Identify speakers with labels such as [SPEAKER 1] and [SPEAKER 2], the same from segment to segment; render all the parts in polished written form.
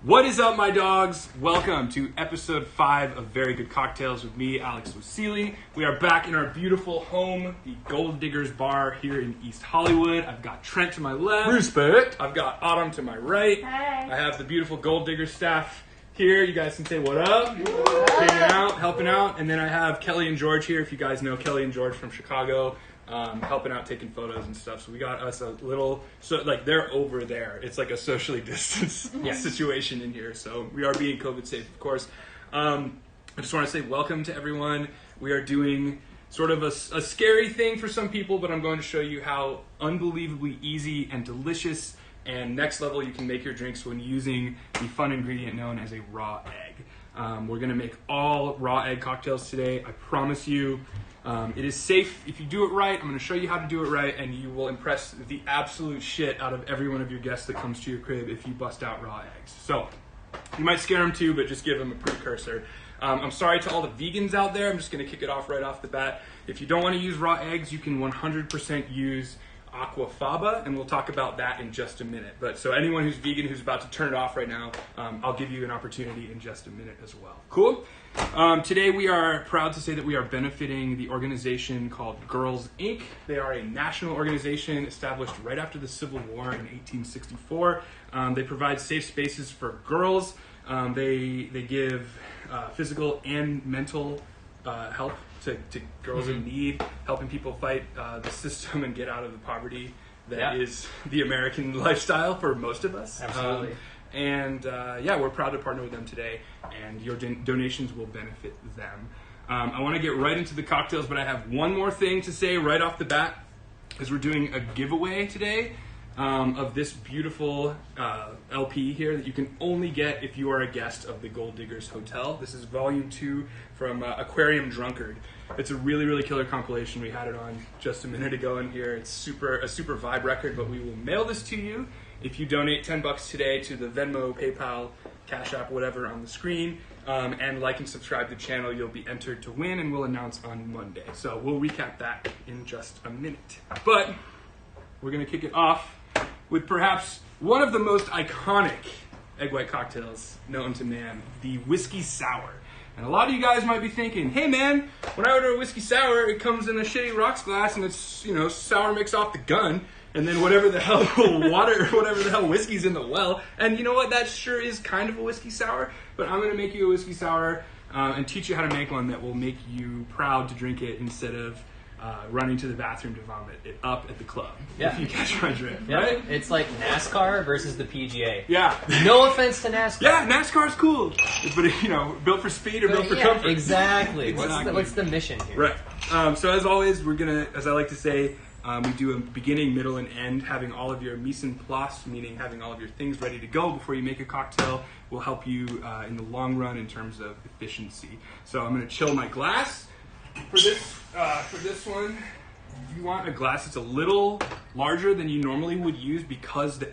[SPEAKER 1] What is up, my dogs? Welcome to episode 5 of Very Good Cocktails with me, Alexwasily. We are back in our beautiful home, the Gold Diggers Bar here in East Hollywood. I've got Trent to my left.
[SPEAKER 2] Respect.
[SPEAKER 1] I've got Autumn to my right.
[SPEAKER 3] Hey.
[SPEAKER 1] I have the beautiful Gold Diggers staff here. You guys can say what up. Hanging out, helping out. And then I have Kelly and George here, if you guys know Kelly and George from Chicago. Helping out, taking photos and stuff. So we got us a little, they're over there. It's like a socially distanced situation in here. So we are being COVID safe, of course. I just want to say welcome to everyone. We are doing sort of a scary thing for some people, but I'm going to show you how unbelievably easy and delicious and next level you can make your drinks when using the fun ingredient known as a raw egg. We're going to make all raw egg cocktails today. I promise you. It is safe if you do it right. I'm going to show you how to do it right, and you will impress the absolute shit out of every one of your guests that comes to your crib if you bust out raw eggs. So, you might scare them too, but just give them a precursor. I'm sorry to all the vegans out there. I'm just going to kick it off right off the bat. If you don't want to use raw eggs, you can 100% use aquafaba, and we'll talk about that in just a minute. But so anyone who's vegan who's about to turn it off right now, I'll give you an opportunity in just a minute as well. Cool? Today we are proud to say that we are benefiting the organization called Girls Inc. They are a national organization established right after the Civil War in 1864. They provide safe spaces for girls. They give physical and mental help to girls in need, helping people fight the system and get out of the poverty that is the American lifestyle for most of us.
[SPEAKER 2] Absolutely.
[SPEAKER 1] We're proud to partner with them today, and your donations will benefit them. I want to get right into the cocktails, but I have one more thing to say right off the bat, is we're doing a giveaway today of this beautiful LP here that you can only get if you are a guest of the Gold Diggers Hotel. This is volume 2 from Aquarium Drunkard. It's a really, really killer compilation. We had it on just a minute ago in here. It's a super vibe record, but we will mail this to you if you donate $10 today to the Venmo, PayPal, Cash App, whatever on the screen. And like and subscribe to the channel. You'll be entered to win, and we'll announce on Monday. So we'll recap that in just a minute. But we're going to kick it off with perhaps one of the most iconic egg white cocktails known to man, the whiskey sour. And a lot of you guys might be thinking, hey man, when I order a whiskey sour, it comes in a shitty rocks glass and it's, sour mix off the gun, and then whatever the hell water, whatever the hell whiskey's in the well. And you know what, that sure is kind of a whiskey sour, but I'm going to make you a whiskey sour and teach you how to make one that will make you proud to drink it instead of running to the bathroom to vomit it up at the club.
[SPEAKER 2] Yeah.
[SPEAKER 1] If you catch my drift,
[SPEAKER 2] Yeah.
[SPEAKER 1] right?
[SPEAKER 2] It's like NASCAR versus the PGA.
[SPEAKER 1] Yeah.
[SPEAKER 2] No offense to NASCAR.
[SPEAKER 1] Yeah, NASCAR's cool, but built for speed or built for comfort.
[SPEAKER 2] Exactly.
[SPEAKER 1] Exactly.
[SPEAKER 2] What's the mission here?
[SPEAKER 1] Right. So as always, we're gonna, as I like to say, we do a beginning, middle, and end. Having all of your mise en place, meaning having all of your things ready to go before you make a cocktail, will help you in the long run in terms of efficiency. So I'm gonna chill my glass. For this one, you want a glass that's a little larger than you normally would use because the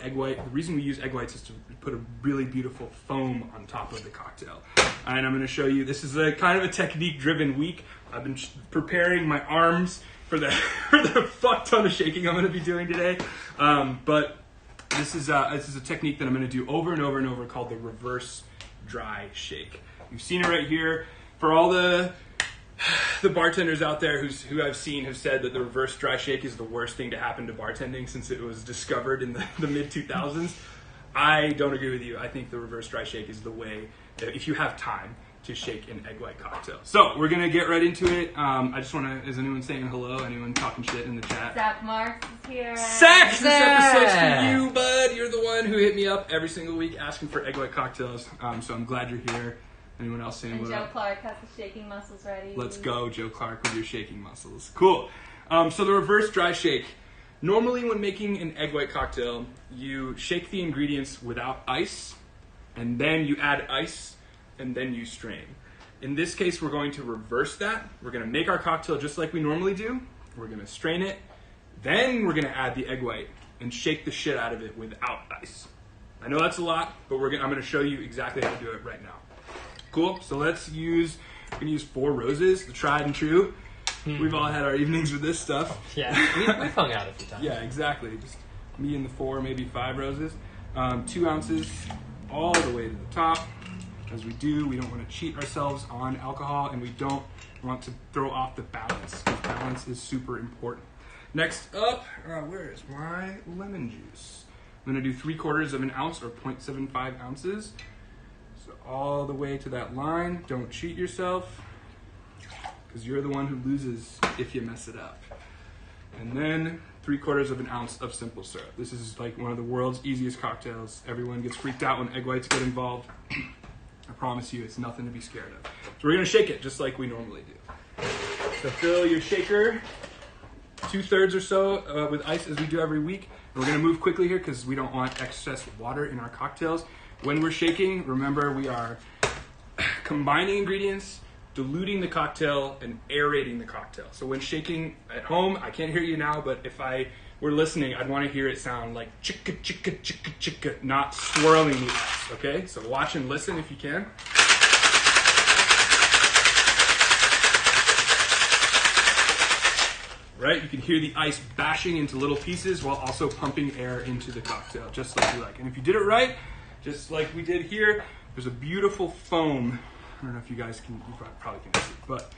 [SPEAKER 1] reason we use egg whites is to put a really beautiful foam on top of the cocktail. And I'm going to show you, this is a kind of a technique-driven week. I've been preparing my arms for the fuck ton of shaking I'm going to be doing today. But this is a technique that I'm going to do over and over and over called the reverse dry shake. You've seen it right here. For all the bartenders out there who I've seen have said that the reverse dry shake is the worst thing to happen to bartending since it was discovered in the mid-2000s. I don't agree with you. I think the reverse dry shake is the way, if you have time, to shake an egg white cocktail. So we're going to get right into it. I just want to, is anyone saying hello? Anyone talking shit in the chat?
[SPEAKER 3] Zach Marks is here.
[SPEAKER 1] Zach! This episode's for you, bud. You're the one who hit me up every single week asking for egg white cocktails. So I'm glad you're here. Anyone else saying
[SPEAKER 3] And
[SPEAKER 1] what
[SPEAKER 3] Joe
[SPEAKER 1] up?
[SPEAKER 3] Clark has the shaking muscles ready.
[SPEAKER 1] Let's go, Joe Clark, with your shaking muscles. Cool. So the reverse dry shake. Normally when making an egg white cocktail, you shake the ingredients without ice, and then you add ice, and then you strain. In this case, we're going to reverse that. We're going to make our cocktail just like we normally do. We're going to strain it. Then we're going to add the egg white and shake the shit out of it without ice. I know that's a lot, but I'm going to show you exactly how to do it right now. Cool. So we're going to use 4 roses, the tried and true. We've all had our evenings with this stuff.
[SPEAKER 2] Yeah, we've hung out a few times.
[SPEAKER 1] Yeah, exactly. Just me and the 4, maybe 5 roses. 2 ounces all the way to the top. As we do, we don't want to cheat ourselves on alcohol, and we don't want to throw off the balance, because balance is super important. Next up, where is my lemon juice? I'm going to do 3/4 of an ounce or 0.75 ounces. So all the way to that line. Don't cheat yourself, because you're the one who loses if you mess it up. And then 3/4 of an ounce of simple syrup. This is like one of the world's easiest cocktails. Everyone gets freaked out when egg whites get involved. I promise you, it's nothing to be scared of. So we're gonna shake it just like we normally do. So fill your shaker 2/3 or so with ice, as we do every week. And we're gonna move quickly here because we don't want excess water in our cocktails. When we're shaking, remember we are combining ingredients, diluting the cocktail, and aerating the cocktail. So when shaking at home, I can't hear you now, but if I were listening, I'd want to hear it sound like chicka, chicka, chicka, chicka, not swirling the S, okay? So watch and listen if you can. Right, you can hear the ice bashing into little pieces while also pumping air into the cocktail, just like you like. And if you did it right, just like we did here, there's a beautiful foam. I don't know if you guys can, you probably can't see, but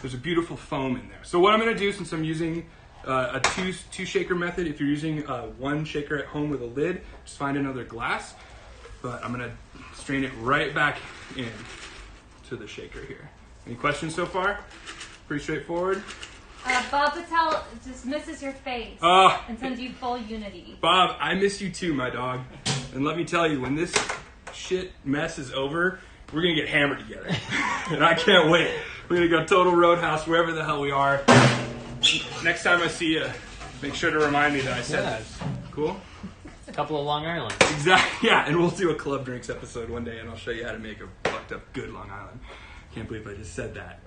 [SPEAKER 1] there's a beautiful foam in there. So what I'm gonna do, since I'm using a two shaker method, if you're using one shaker at home with a lid, just find another glass. But I'm gonna strain it right back in to the shaker here. Any questions so far? Pretty straightforward.
[SPEAKER 3] Bob Patel just misses your face and sends you full unity.
[SPEAKER 1] Bob, I miss you too, my dog. And let me tell you, when this shit mess is over, we're gonna get hammered together. And I can't wait. We're gonna go total roadhouse wherever the hell we are. Next time I see you, make sure to remind me that I said this. Cool?
[SPEAKER 2] A couple of Long Island.
[SPEAKER 1] Exactly. Yeah, and we'll do a Club Drinks episode one day, and I'll show you how to make a fucked up good Long Island. Can't believe I just said that.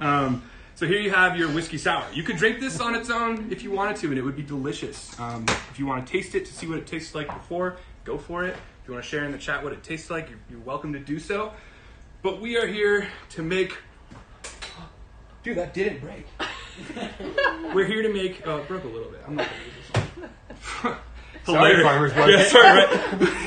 [SPEAKER 1] So here you have your whiskey sour. You could drink this on its own if you wanted to, and it would be delicious. If you want to taste it to see what it tastes like before, go for it. If you want to share in the chat what it tastes like, you're welcome to do so. But we are here to make... Dude, that didn't break. We're here to make... Oh, it broke a little bit. I'm not going to use this one.
[SPEAKER 2] Sorry, farmer's market.
[SPEAKER 1] Yeah, sorry, right?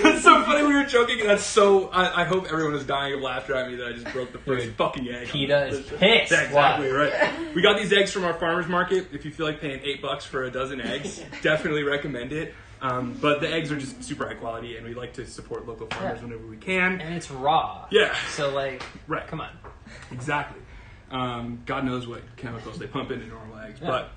[SPEAKER 1] That's so funny, we were joking, and that's so... I hope everyone is dying of laughter at me that I just broke the first fucking egg.
[SPEAKER 2] PETA is pissed.
[SPEAKER 1] Exactly, right. We got these eggs from our farmer's market. If you feel like paying $8 for a dozen eggs, definitely recommend it. But the eggs are just super high quality, and we like to support local farmers whenever we can.
[SPEAKER 2] And it's raw.
[SPEAKER 1] Yeah.
[SPEAKER 2] So, like,
[SPEAKER 1] right.
[SPEAKER 2] Come on.
[SPEAKER 1] Exactly. God knows what chemicals they pump into normal eggs. Yeah. But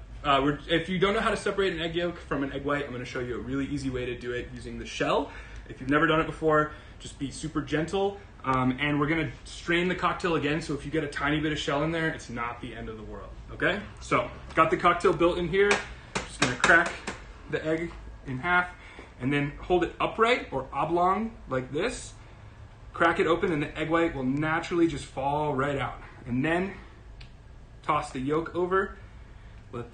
[SPEAKER 1] if you don't know how to separate an egg yolk from an egg white, I'm going to show you a really easy way to do it using the shell. If you've never done it before, just be super gentle. And we're going to strain the cocktail again, so if you get a tiny bit of shell in there, it's not the end of the world. Okay? So, got the cocktail built in here. Just going to crack the egg in half, and then hold it upright or oblong like this. Crack it open, and the egg white will naturally just fall right out. And then toss the yolk over. Let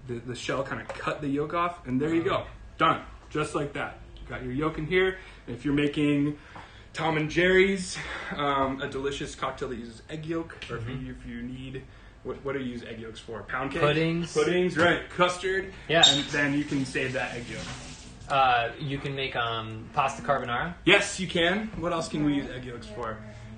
[SPEAKER 1] the shell kind of cut the yolk off, and there you go. Done. Just like that. You got your yolk in here. And if you're making Tom and Jerry's, a delicious cocktail that uses egg yolk, or if you need, what do you use egg yolks for? Pound cake? Puddings, right. Custard.
[SPEAKER 2] Yeah.
[SPEAKER 1] And then you can save that egg yolk.
[SPEAKER 2] You can make pasta carbonara.
[SPEAKER 1] Yes, you can. What else can we use egg yolks for?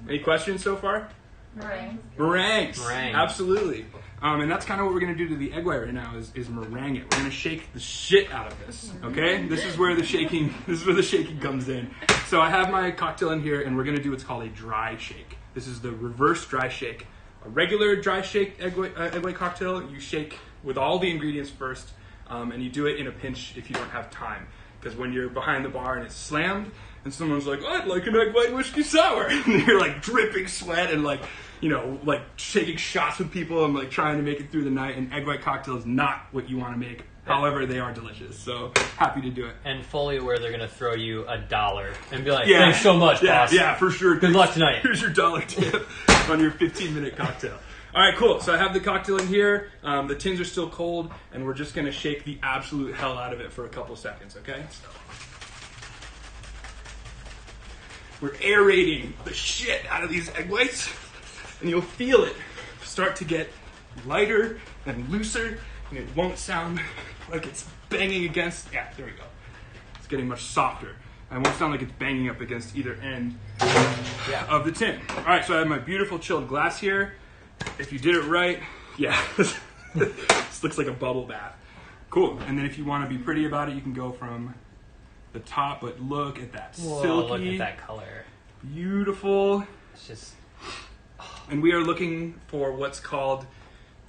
[SPEAKER 1] Any questions so far?
[SPEAKER 3] Meringues.
[SPEAKER 1] Absolutely. And that's kind of what we're going to do to the egg white right now is meringue it. We're going to shake the shit out of this, okay? This is where the shaking comes in. So I have my cocktail in here, and we're going to do what's called a dry shake. This is the reverse dry shake. A regular dry shake egg white cocktail, you shake with all the ingredients first, and you do it in a pinch if you don't have time. Because when you're behind the bar and it's slammed, and someone's like, I'd like an egg white whiskey sour, and you're like dripping sweat and like shaking shots with people and like trying to make it through the night. An egg white cocktail is not what you want to make. However, they are delicious. So happy to do it.
[SPEAKER 2] And fully aware they're going to throw you $1 and be like, thanks so much, boss.
[SPEAKER 1] Yeah, for sure.
[SPEAKER 2] Good luck tonight.
[SPEAKER 1] Here's your $1 tip on your 15-minute cocktail. All right, cool. So I have the cocktail in here. The tins are still cold, and we're just going to shake the absolute hell out of it for a couple seconds, okay? So we're aerating the shit out of these egg whites, and you'll feel it start to get lighter and looser, and it won't sound like it's banging against. Yeah, there we go. It's getting much softer. and it won't sound like it's banging up against either end of the tin. All right, so I have my beautiful chilled glass here. If you did it right, yeah, this looks like a bubble bath. Cool. And then if you want to be pretty about it, you can go from the top, but look at that silky,
[SPEAKER 2] look at that color.
[SPEAKER 1] Beautiful.
[SPEAKER 2] It's just...
[SPEAKER 1] And we are looking for what's called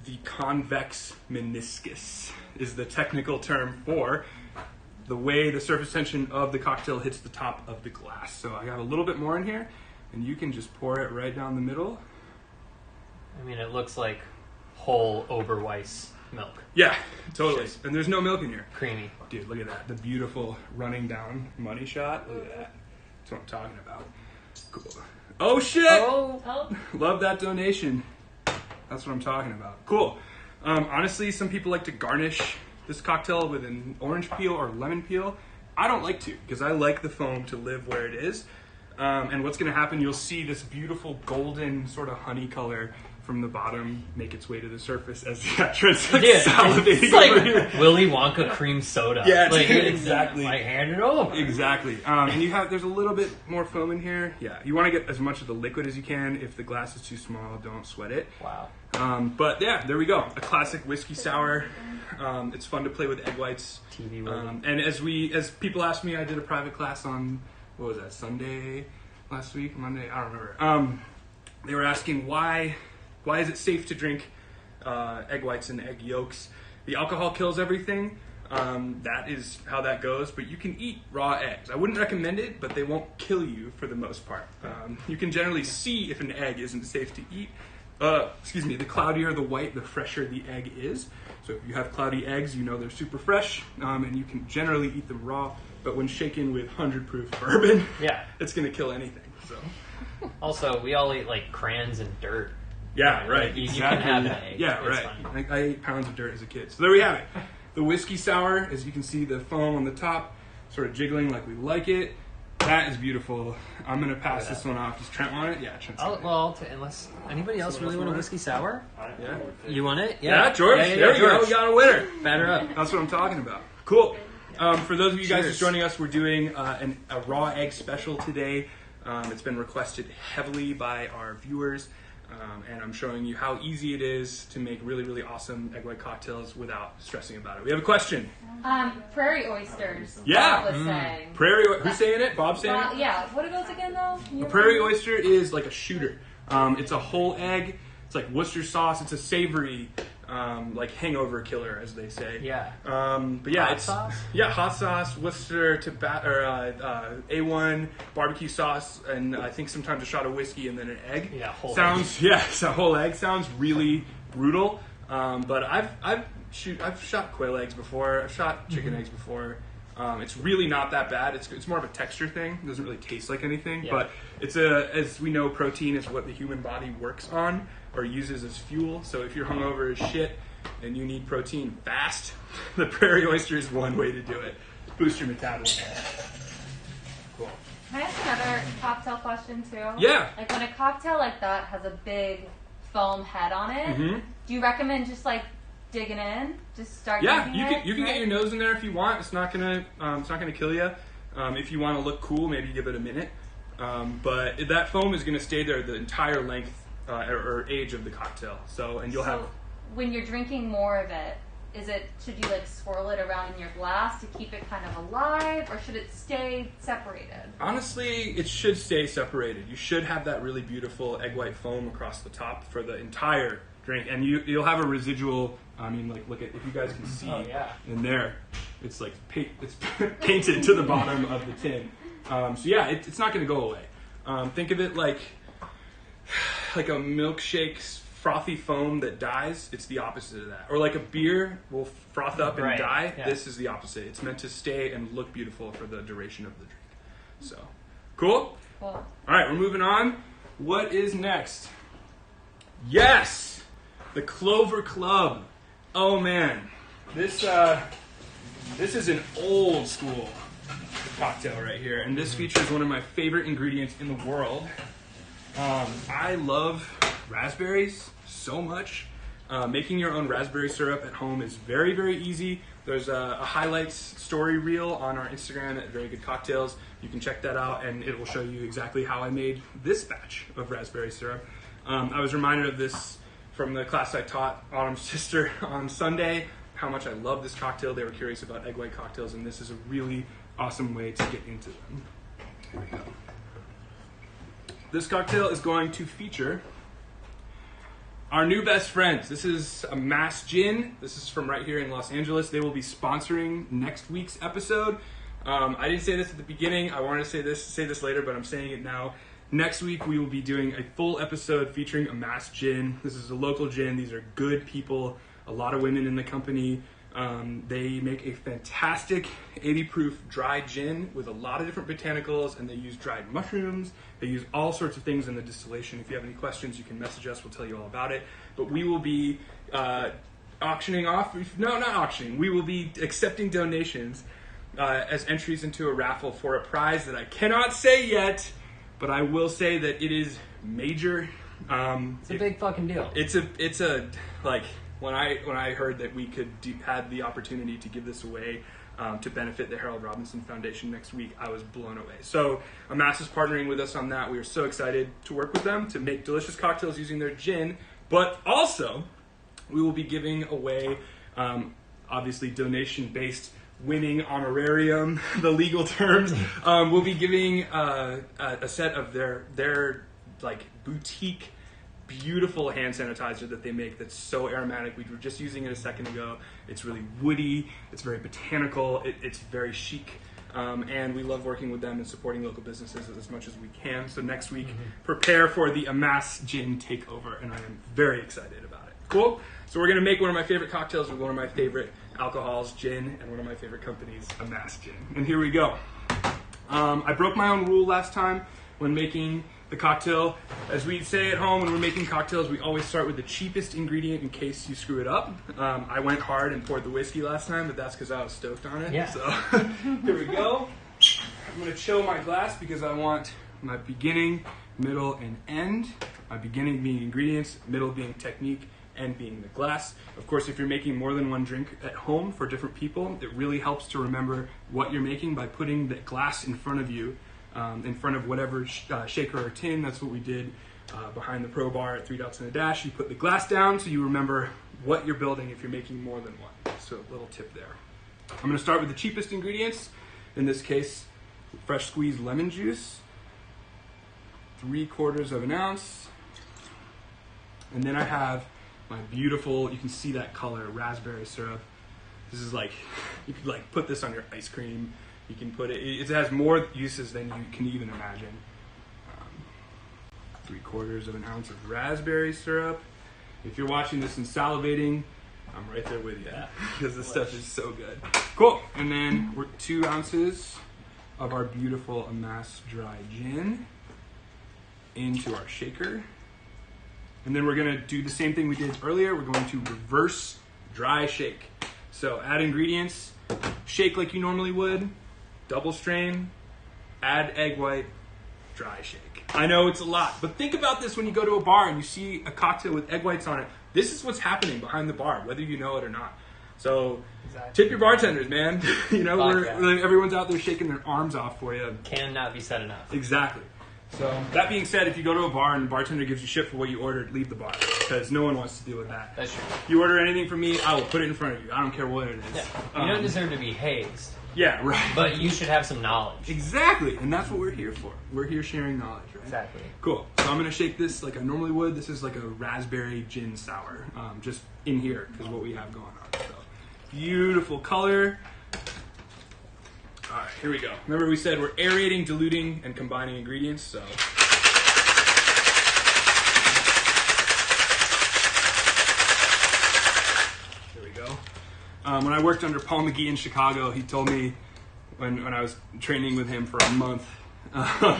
[SPEAKER 1] the convex meniscus, is the technical term for the way the surface tension of the cocktail hits the top of the glass. So I got a little bit more in here, and you can just pour it right down the middle.
[SPEAKER 2] I mean, it looks like whole Oberweis milk.
[SPEAKER 1] Yeah, totally. And there's no milk in here.
[SPEAKER 2] Creamy.
[SPEAKER 1] Dude, look at that. The beautiful running down money shot. Look at that. That's what I'm talking about. Cool. Oh, shit!
[SPEAKER 3] Oh.
[SPEAKER 1] Love that donation. That's what I'm talking about. Cool. Honestly, some people like to garnish this cocktail with an orange peel or lemon peel. I don't like to, because I like the foam to live where it is. And what's going to happen, you'll see this beautiful golden sort of honey color from the bottom make its way to the surface as the entrance like salivating
[SPEAKER 2] it's like
[SPEAKER 1] over here.
[SPEAKER 2] Willy Wonka cream soda.
[SPEAKER 1] Yeah,
[SPEAKER 2] like,
[SPEAKER 1] exactly.
[SPEAKER 2] Like, hand it over.
[SPEAKER 1] Exactly. And there's a little bit more foam in here. Yeah, you want to get as much of the liquid as you can. If the glass is too small, don't sweat it.
[SPEAKER 2] Wow.
[SPEAKER 1] But yeah, there we go. A classic whiskey sour. It's fun to play with egg whites.
[SPEAKER 2] TV
[SPEAKER 1] and as people ask me, I did a private class on, what was that, Sunday last week? Monday? I don't remember. They were asking why is it safe to drink egg whites and egg yolks? The alcohol kills everything. That is how that goes. But you can eat raw eggs. I wouldn't recommend it, but they won't kill you for the most part. You can generally see if an egg isn't safe to eat. The cloudier the white, the fresher the egg is. So if you have cloudy eggs, you know they're super fresh, and you can generally eat them raw. But when shaken with 100 proof bourbon, it's going to kill anything. So.
[SPEAKER 2] Also, we all eat like crayons and dirt.
[SPEAKER 1] Yeah, right.
[SPEAKER 2] Like, you
[SPEAKER 1] exactly.
[SPEAKER 2] can have an egg.
[SPEAKER 1] Yeah,
[SPEAKER 2] It's
[SPEAKER 1] right. I ate pounds of dirt as a kid. So there we have it. The whiskey sour, as you can see, the foam on the top, sort of jiggling like we like it. That is beautiful. I'm going to pass this one off. Does Trent want it? Yeah, Trent's got it.
[SPEAKER 2] Unless anybody else really want a whiskey sour?
[SPEAKER 1] Yeah.
[SPEAKER 2] You want it?
[SPEAKER 1] Yeah, George. There we go. We got a winner.
[SPEAKER 2] Batter up.
[SPEAKER 1] That's what I'm talking about. Cool. For those of you guys just joining us, we're doing a raw egg special today. It's been requested heavily by our viewers. And I'm showing you how easy it is to make really, really awesome egg white cocktails without stressing about it. We have a question.
[SPEAKER 3] Prairie oysters.
[SPEAKER 1] Yeah.
[SPEAKER 3] Bob was saying.
[SPEAKER 1] Who's saying it? Bob's saying it?
[SPEAKER 3] Yeah. What are those again, though?
[SPEAKER 1] A prairie oyster is like a shooter. It's a whole egg. It's like Worcester sauce. It's a savory, like hangover killer, as they say.
[SPEAKER 2] Yeah.
[SPEAKER 1] But yeah,
[SPEAKER 2] hot sauce?
[SPEAKER 1] Yeah, hot sauce, Worcester, A1 barbecue sauce, and I think sometimes a shot of whiskey and then an egg.
[SPEAKER 2] Yeah, whole
[SPEAKER 1] egg. Yeah, it's a whole egg. Sounds really brutal. But I've shot quail eggs before. I've shot chicken eggs before. It's really not that bad. It's more of a texture thing. It doesn't really taste like anything.
[SPEAKER 2] Yeah.
[SPEAKER 1] But as we know, protein is what the human body works on or uses as fuel. So if you're hungover as shit and you need protein fast, the prairie oyster is one way to do it. Boost your metabolism. Cool.
[SPEAKER 3] Can I ask another cocktail question too?
[SPEAKER 1] Yeah.
[SPEAKER 3] Like when a cocktail like that has a big foam head on it, do you recommend just like digging in, just start?
[SPEAKER 1] Yeah,
[SPEAKER 3] using
[SPEAKER 1] you can get your nose in there if you want. It's not gonna kill you. If you want to look cool, maybe give it a minute. But that foam is gonna stay there the entire length or age of the cocktail. So you'll have.
[SPEAKER 3] When you're drinking more of it, should you like swirl it around in your glass to keep it kind of alive, or should it stay separated?
[SPEAKER 1] Honestly, it should stay separated. You should have that really beautiful egg white foam across the top for the entire drink, and you'll have a residual. I mean, like, look at, if you guys can see in there, it's like it's painted to the bottom of the tin. So yeah, it's not going to go away. Think of it like a milkshake's frothy foam that dies. It's the opposite of that. Or like a beer will froth up and die. Yeah. This is the opposite. It's meant to stay and look beautiful for the duration of the drink. So, cool?
[SPEAKER 3] Cool.
[SPEAKER 1] All right, we're moving on. What is next? Yes! The Clover Club. Oh man, this is an old school cocktail right here, and this features one of my favorite ingredients in the world. I love raspberries so much. Making your own raspberry syrup at home is very, very easy. There's a highlights story reel on our Instagram at Very Good Cocktails. You can check that out, and it will show you exactly how I made this batch of raspberry syrup. I was reminded of this from the class I taught Autumn's sister on Sunday, how much I love this cocktail. They were curious about egg white cocktails, and this is a really awesome way to get into them. Here we go. This cocktail is going to feature our new best friends. This is a Mass Gin. This is from right here in Los Angeles. They will be sponsoring next week's episode. I didn't say this at the beginning. I wanted to say this later, but I'm saying it now. Next week, we will be doing a full episode featuring a Mass Gin. This is a local gin. These are good people, a lot of women in the company. They make a fantastic 80 proof dry gin with a lot of different botanicals, and they use dried mushrooms. They use all sorts of things in the distillation. If you have any questions, you can message us. We'll tell you all about it. But we will be auctioning off. No, not auctioning. We will be accepting donations as entries into a raffle for a prize that I cannot say yet, but I will say that it is major.
[SPEAKER 2] It's a big fucking deal.
[SPEAKER 1] It's a like when I heard that we could had the opportunity to give this away to benefit the Harold Robinson Foundation next week, I was blown away. So Amass is partnering with us on that. We are so excited to work with them to make delicious cocktails using their gin, but also we will be giving away obviously donation-based winning honorarium, the legal terms. We'll be giving a set of their like boutique, beautiful hand sanitizer that they make that's so aromatic. We were just using it a second ago. It's really woody. It's very botanical. It's very chic. And we love working with them and supporting local businesses as much as we can. So next week, prepare for the Amass Gin takeover, and I am very excited about it. Cool? So we're going to make one of my favorite cocktails with one of my favorite alcohols, gin, and one of my favorite companies, Amass Gin. And here we go. I broke my own rule last time when making the cocktail. As we say at home when we're making cocktails, we always start with the cheapest ingredient in case you screw it up. I went hard and poured the whiskey last time, but that's because I was stoked on it.
[SPEAKER 2] Yeah.
[SPEAKER 1] So here we go. I'm going to chill my glass because I want my beginning, middle, and end. My beginning being ingredients, middle being technique, end being the glass. Of course, if you're making more than one drink at home for different people, it really helps to remember what you're making by putting the glass in front of you, in front of whatever shaker or tin. That's what we did behind the Pro Bar at 3 Dots and a Dash. You put the glass down so you remember what you're building if you're making more than one. So a little tip there. I'm going to start with the cheapest ingredients. In this case, fresh squeezed lemon juice, 3/4 of an ounce. And then I have my beautiful, you can see that color, raspberry syrup. This is like, you could like put this on your ice cream. You can put it has more uses than you can even imagine. 3/4 of an ounce of raspberry syrup. If you're watching this and salivating, I'm right there with you because this stuff is so good. Cool. And then we're 2 ounces of our beautiful Amass dry gin into our shaker. And then we're going to do the same thing we did earlier. We're going to reverse dry shake. So add ingredients, shake like you normally would, double strain, add egg white, dry shake. I know it's a lot, but think about this when you go to a bar and you see a cocktail with egg whites on it. This is what's happening behind the bar, whether you know it or not. So tip your bartenders, man. You know, everyone's out there shaking their arms off for you.
[SPEAKER 2] Cannot be said enough.
[SPEAKER 1] Exactly. So that being said, if you go to a bar and the bartender gives you shit for what you ordered, leave the bar because no one wants to deal with that.
[SPEAKER 2] That's true.
[SPEAKER 1] You order anything from me, I will put it in front of you. I don't care what it is.
[SPEAKER 2] Yeah. You don't deserve to be hazed.
[SPEAKER 1] Yeah, right.
[SPEAKER 2] But you should have some knowledge.
[SPEAKER 1] Exactly, and that's what we're here for. We're here sharing knowledge, right?
[SPEAKER 2] Exactly.
[SPEAKER 1] Cool. So I'm going to shake this like I normally would. This is like a raspberry gin sour, just in here because what we have going on. So beautiful color. All right, here we go. Remember we said we're aerating, diluting, and combining ingredients, so. Here we go. When I worked under Paul McGee in Chicago, he told me when I was training with him for a month,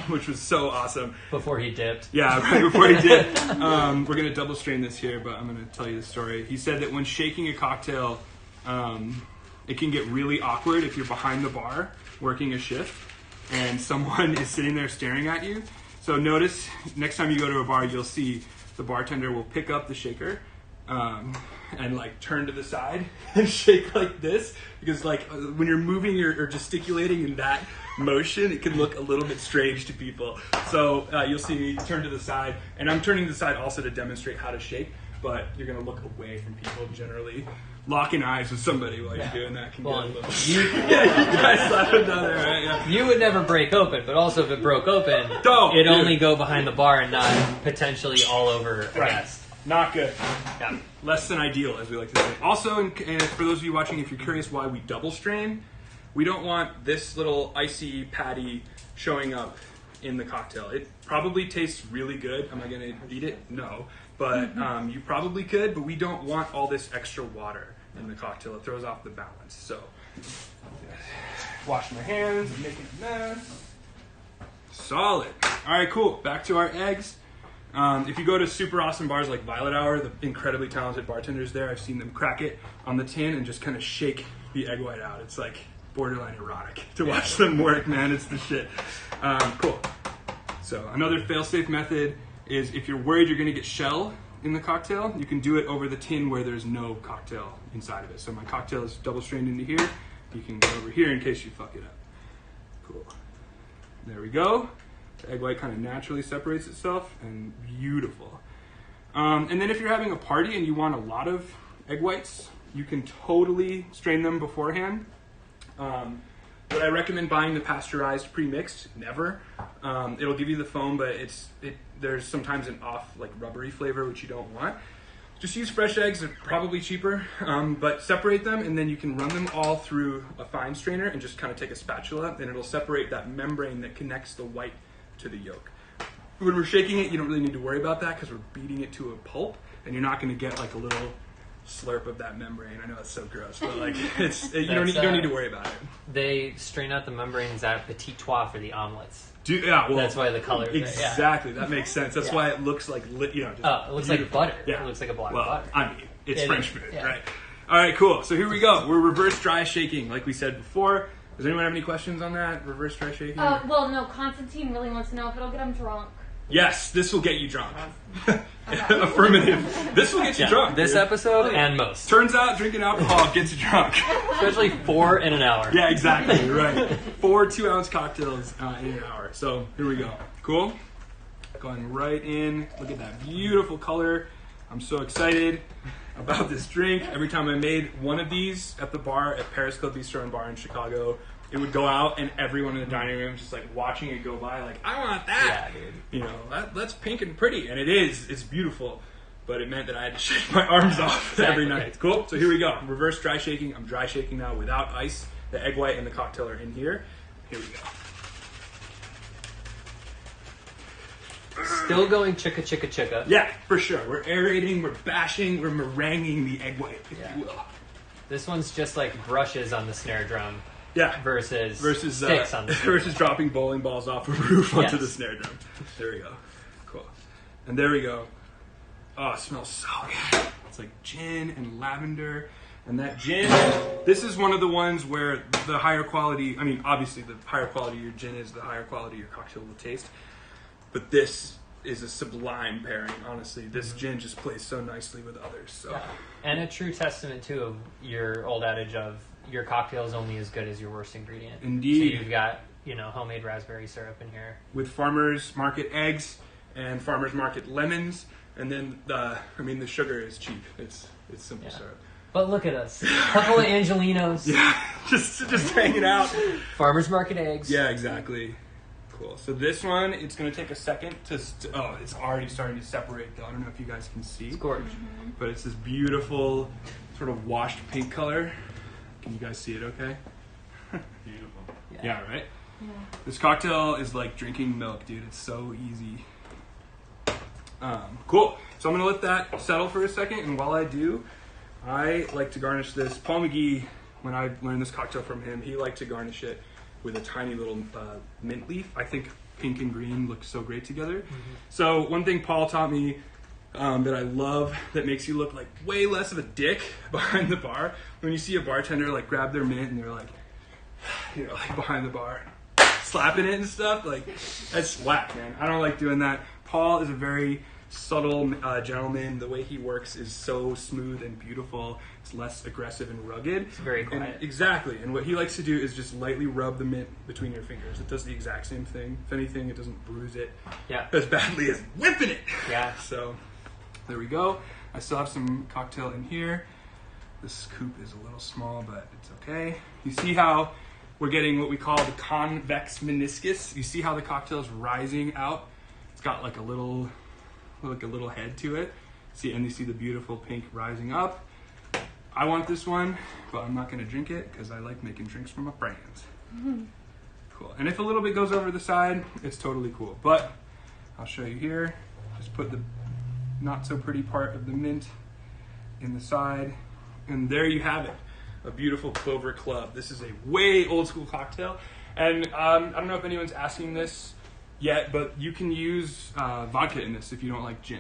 [SPEAKER 1] which was so awesome.
[SPEAKER 2] Before he dipped.
[SPEAKER 1] Yeah, right before he did. We're going to double strain this here, but I'm going to tell you the story. He said that when shaking a cocktail, it can get really awkward if you're behind the bar working a shift and someone is sitting there staring at you. So notice next time you go to a bar, you'll see the bartender will pick up the shaker and like turn to the side and shake like this, because like when you're moving or gesticulating in that motion, it can look a little bit strange to people. So you'll see me turn to the side, and I'm turning to the side also to demonstrate how to shake, but you're going to look away from people generally. Locking eyes with somebody while you're doing that can get a little... you guys laughing down there, right? Yeah.
[SPEAKER 2] You would never break open, but also if it broke open, it'd only go behind the bar and not potentially all over a guest.
[SPEAKER 1] Not good.
[SPEAKER 2] Yeah.
[SPEAKER 1] Less than ideal, as we like to say. Also, and for those of you watching, if you're curious why we double strain, we don't want this little icy patty showing up in the cocktail. It probably tastes really good. Am I going to eat it? No. But you probably could, but we don't want all this extra water in the cocktail. It throws off the balance. So, wash my hands, I'm making a mess. Solid. All right, cool. Back to our eggs. If you go to super awesome bars like Violet Hour, the incredibly talented bartenders there, I've seen them crack it on the tin and just kind of shake the egg white out. It's like borderline erotic to watch them work, man. It's the shit. Cool. So another fail-safe method is if you're worried you're going to get shell in the cocktail, you can do it over the tin where there's no cocktail inside of it. So my cocktail is double strained into here. You can go over here in case you fuck it up. Cool. There we go. The egg white kind of naturally separates itself, and beautiful. And then if you're having a party and you want a lot of egg whites, you can totally strain them beforehand. But I recommend buying the pasteurized pre-mixed. Never. It'll give you the foam, but there's sometimes an off, like rubbery flavor, which you don't want. Just use fresh eggs. They're probably cheaper, but separate them, and then you can run them all through a fine strainer and just kind of take a spatula, and it'll separate that membrane that connects the white to the yolk. When we're shaking it, you don't really need to worry about that because we're beating it to a pulp, and you're not going to get like a little slurp of that membrane. I know it's so gross, but like you don't need to worry about it.
[SPEAKER 2] They strain out the membranes at Petit Trois for the omelets.
[SPEAKER 1] Well,
[SPEAKER 2] that's why the color.
[SPEAKER 1] Exactly, that makes sense. That's why it looks like
[SPEAKER 2] it looks
[SPEAKER 1] beautiful.
[SPEAKER 2] like butter.
[SPEAKER 1] Yeah.
[SPEAKER 2] It looks like a block
[SPEAKER 1] of
[SPEAKER 2] butter.
[SPEAKER 1] I mean, it's French food, right? All right, cool. So here we go. We're reverse dry shaking, like we said before. Does anyone have any questions on that? Reverse dry shaking?
[SPEAKER 3] Well, no. Constantine really wants to know if it'll get him drunk.
[SPEAKER 1] Yes, this will get you drunk. Affirmative. This will get you drunk.
[SPEAKER 2] This episode and most.
[SPEAKER 1] Turns out drinking alcohol gets you drunk.
[SPEAKER 2] Especially 4 in an hour.
[SPEAKER 1] Yeah, exactly. Right. 4 2-ounce cocktails in an hour. So here we go. Cool? Going right in. Look at that beautiful color. I'm so excited about this drink. Every time I made one of these at the bar at Paris Club Bistro and Bar in Chicago, it would go out and everyone in the dining room just like watching it go by like, I want that. Yeah, dude. You know, that's pink and pretty. And it is. It's beautiful. But it meant that I had to shake my arms off every night. Cool? So here we go. Reverse dry shaking. I'm dry shaking now without ice. The egg white and the cocktail are in here. Here we go.
[SPEAKER 2] Still going chicka chicka chicka.
[SPEAKER 1] Yeah, for sure. We're aerating, we're bashing, we're meringuing the egg white, if you will.
[SPEAKER 2] This one's just like brushes on the snare drum.
[SPEAKER 1] Yeah.
[SPEAKER 2] Versus sticks on the snare
[SPEAKER 1] versus dropping bowling balls off a roof onto the snare drum. There we go. Cool. And there we go. Oh, it smells so good. It's like gin and lavender. And that gin, this is one of the ones where the higher quality, I mean, obviously the higher quality your gin is, the higher quality your cocktail will taste. But this is a sublime pairing, honestly. This gin just plays so nicely with others. So.
[SPEAKER 2] Yeah. And a true testament, too, of your old adage of your cocktail is only as good as your worst ingredient.
[SPEAKER 1] Indeed.
[SPEAKER 2] So you've got, homemade raspberry syrup in here.
[SPEAKER 1] With farmer's market eggs and farmer's market lemons. And then, the sugar is cheap. It's simple syrup.
[SPEAKER 2] But look at us. A couple of Angelinos.
[SPEAKER 1] Yeah, just hanging out.
[SPEAKER 2] Farmer's market eggs.
[SPEAKER 1] Yeah, exactly. Cool. So this one, it's going to take a second to... it's already starting to separate, though. I don't know if you guys can see.
[SPEAKER 2] It's gorgeous.
[SPEAKER 1] Mm-hmm. But it's this beautiful sort of washed pink color. Can you guys see it okay? Beautiful. Yeah, right? Yeah. This cocktail is like drinking milk, dude. It's so easy. Cool. So I'm going to let that settle for a second. And while I do, I like to garnish this. Paul McGee, when I learned this cocktail from him, he liked to garnish it with a tiny little mint leaf. I think pink and green look so great together. Mm-hmm. So one thing Paul taught me that I love that makes you look like way less of a dick behind the bar, when you see a bartender like grab their mint and they're like, like behind the bar, slapping it and stuff, like that's whack, man. I don't like doing that. Paul is a very subtle gentleman. The way he works is so smooth and beautiful. It's less aggressive and rugged.
[SPEAKER 2] It's very quiet.
[SPEAKER 1] Exactly. And what he likes to do is just lightly rub the mint between your fingers. It does the exact same thing. If anything, it doesn't bruise it as badly as whipping it.
[SPEAKER 2] Yeah.
[SPEAKER 1] So there we go. I still have some cocktail in here. This scoop is a little small, but it's okay. You see how we're getting what we call the convex meniscus. You see how the cocktail is rising out? It's got like a little head to it. See, and you see the beautiful pink rising up. I want this one, but I'm not gonna drink it because I like making drinks for my friends. Cool. And if a little bit goes over the side, it's totally cool. But I'll show you here. Just put the not so pretty part of the mint in the side, and there you have it. A beautiful Clover Club. This is a way old school cocktail, and I don't know if anyone's asking this yet, but you can use vodka in this if you don't like gin.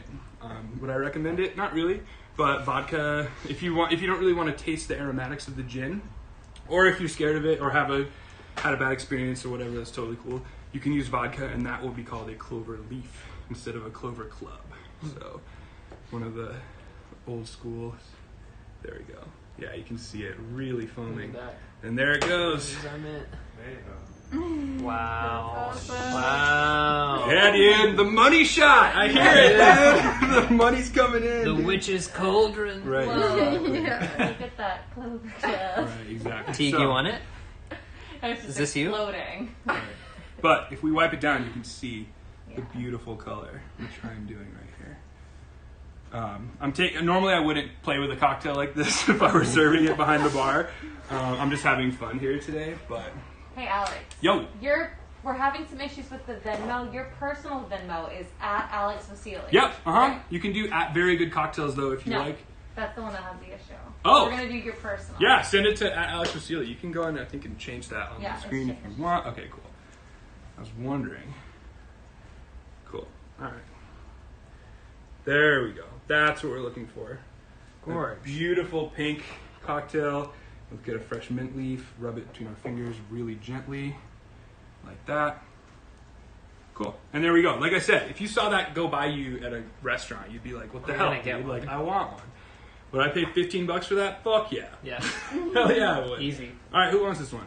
[SPEAKER 1] Would I recommend it? Not really, but vodka if you don't really want to taste the aromatics of the gin, or if you're scared of it or had a bad experience or whatever, that's totally cool. You can use vodka, and that will be called a Clover Leaf instead of a Clover Club. So one of the old schools. There we go. Yeah, you can see it really foaming. And there it goes.
[SPEAKER 2] Here's our mint. Wow.
[SPEAKER 3] Awesome.
[SPEAKER 2] Wow.
[SPEAKER 1] Yeah, dude, the money shot. I hear it, dude. The money's coming in.
[SPEAKER 2] The witch's cauldron.
[SPEAKER 1] Right.
[SPEAKER 3] Whoa. Yeah. Look at that Clover Club.
[SPEAKER 1] Right, exactly.
[SPEAKER 2] Teague,
[SPEAKER 1] So-
[SPEAKER 2] you want it?
[SPEAKER 3] Is
[SPEAKER 2] this you?
[SPEAKER 3] Floating.
[SPEAKER 1] Right. But if we wipe it down, you can see the beautiful color, which I'm doing right here. Normally I wouldn't play with a cocktail like this if I were serving it behind the bar. I'm just having fun here today, but
[SPEAKER 3] Hey, Alex.
[SPEAKER 1] yo,
[SPEAKER 3] We're having some issues with the Venmo. Your personal Venmo is at alexwasily.
[SPEAKER 1] yep,
[SPEAKER 3] Right?
[SPEAKER 1] You can do at very good cocktails though if you
[SPEAKER 3] No.
[SPEAKER 1] like.
[SPEAKER 3] That's the one that has the issue.
[SPEAKER 1] Oh.
[SPEAKER 3] We're gonna do your personal.
[SPEAKER 1] Yeah, send it to at alexwasily. You can go in, I think, and change that on
[SPEAKER 3] Yeah,
[SPEAKER 1] the
[SPEAKER 3] it's
[SPEAKER 1] screen if
[SPEAKER 3] changed.
[SPEAKER 1] you want. Okay, cool. I was wondering. Cool. All right. There we go. That's what we're looking for.
[SPEAKER 2] Gorge.
[SPEAKER 1] A beautiful pink cocktail. Let's get a fresh mint leaf, rub it between our fingers really gently, like that. Cool. And there we go. Like I said, if you saw that go by you at a restaurant, you'd be like, what the
[SPEAKER 2] I'm
[SPEAKER 1] hell?
[SPEAKER 2] gonna get
[SPEAKER 1] You'd be
[SPEAKER 2] one.
[SPEAKER 1] like, I want one. Would I pay $15 for that? Fuck yeah.
[SPEAKER 2] Yeah.
[SPEAKER 1] Hell yeah, I would.
[SPEAKER 2] Easy.
[SPEAKER 1] All right, who wants this one?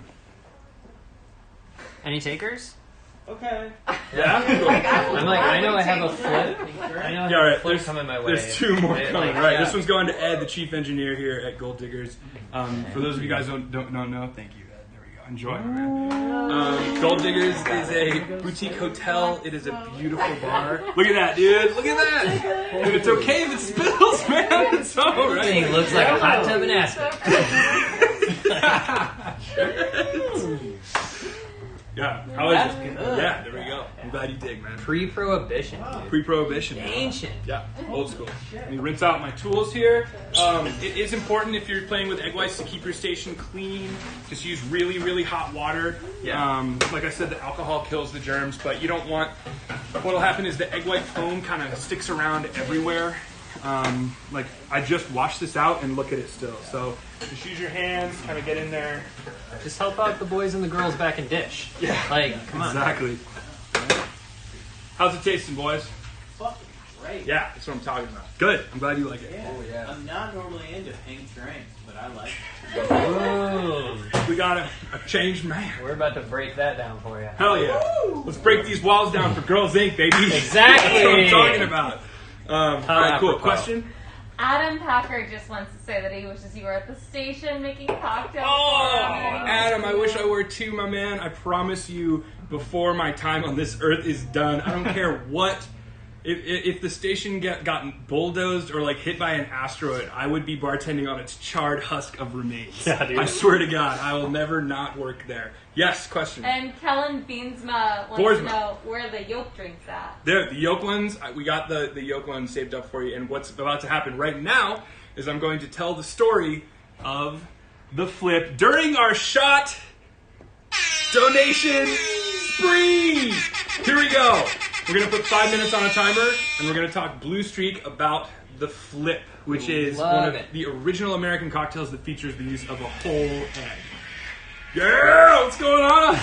[SPEAKER 2] Any takers?
[SPEAKER 4] Okay.
[SPEAKER 1] Yeah? Cool.
[SPEAKER 2] I'm like, I know I have a flip. I know I have
[SPEAKER 1] Yeah, all
[SPEAKER 2] a
[SPEAKER 1] right.
[SPEAKER 2] flip coming my way.
[SPEAKER 1] There's two more
[SPEAKER 2] Like,
[SPEAKER 1] coming. Right,
[SPEAKER 2] yeah.
[SPEAKER 1] this one's going to Ed, the chief engineer here at Gold Diggers. For those of you guys don't know, thank you, Ed. There we go. Enjoy, my man. Gold Diggers is a boutique hotel. It is a beautiful bar. Look at that, dude. Look at that. Dude, it's okay if it spills, man. It's all right.
[SPEAKER 2] Thing looks like a hot tub in Aspen.
[SPEAKER 1] Yeah. How is
[SPEAKER 4] That's
[SPEAKER 1] it?
[SPEAKER 4] good.
[SPEAKER 1] Yeah, there we go. I'm glad you dig, man.
[SPEAKER 2] Pre-prohibition, dude.
[SPEAKER 1] Pre-prohibition.
[SPEAKER 2] Ancient.
[SPEAKER 1] Yeah, old school. Let me rinse out my tools here. It is important if you're playing with egg whites to keep your station clean. Just use really, really hot water.
[SPEAKER 2] Yeah.
[SPEAKER 1] Like I said, the alcohol kills the germs, but you don't want... What'll happen is the egg white foam kind of sticks around everywhere. Like, I just washed this out and look at it still. So just use your hands, kind of get in there.
[SPEAKER 2] Just help out the boys and the girls back in dish.
[SPEAKER 1] Yeah.
[SPEAKER 2] Like, come on.
[SPEAKER 1] Exactly. How's it tasting, boys?
[SPEAKER 4] Fucking great.
[SPEAKER 1] Yeah, that's what I'm talking about. Good. I'm glad you like it.
[SPEAKER 4] Yeah.
[SPEAKER 5] Oh, yeah.
[SPEAKER 4] I'm not normally into pink drinks, but I like
[SPEAKER 2] Ooh.
[SPEAKER 1] We got a changed man.
[SPEAKER 2] We're about to break that down for you.
[SPEAKER 1] Hell yeah. Let's break these walls down for Girls Inc., baby.
[SPEAKER 2] Exactly.
[SPEAKER 1] That's what I'm talking about. All right, cool.
[SPEAKER 2] apropos.
[SPEAKER 1] Question?
[SPEAKER 3] Adam Packer just wants to say that he wishes you were at the station making cocktails.
[SPEAKER 1] Oh,
[SPEAKER 3] for him.
[SPEAKER 1] Adam, I wish I were too, my man. I promise you, before my time on this earth is done, I don't care what. If the station got bulldozed or like hit by an asteroid, I would be bartending on its charred husk of remains.
[SPEAKER 2] Yeah, dude.
[SPEAKER 1] I swear to God, I will never not work there. Yes, question.
[SPEAKER 3] And Kellen Beansma wants
[SPEAKER 1] Boersma.
[SPEAKER 3] to know where the yolk drink's at.
[SPEAKER 1] There, the yolk ones, we got the yolk ones saved up for you. And what's about to happen right now is I'm going to tell the story of the flip during our shot donation spree. Here we go. We're going to put 5 minutes on a timer, and we're going to talk Blue Streak about the flip, which is
[SPEAKER 2] Love
[SPEAKER 1] one of
[SPEAKER 2] it.
[SPEAKER 1] the original American cocktails that features the use of a whole egg. Yeah, what's going on?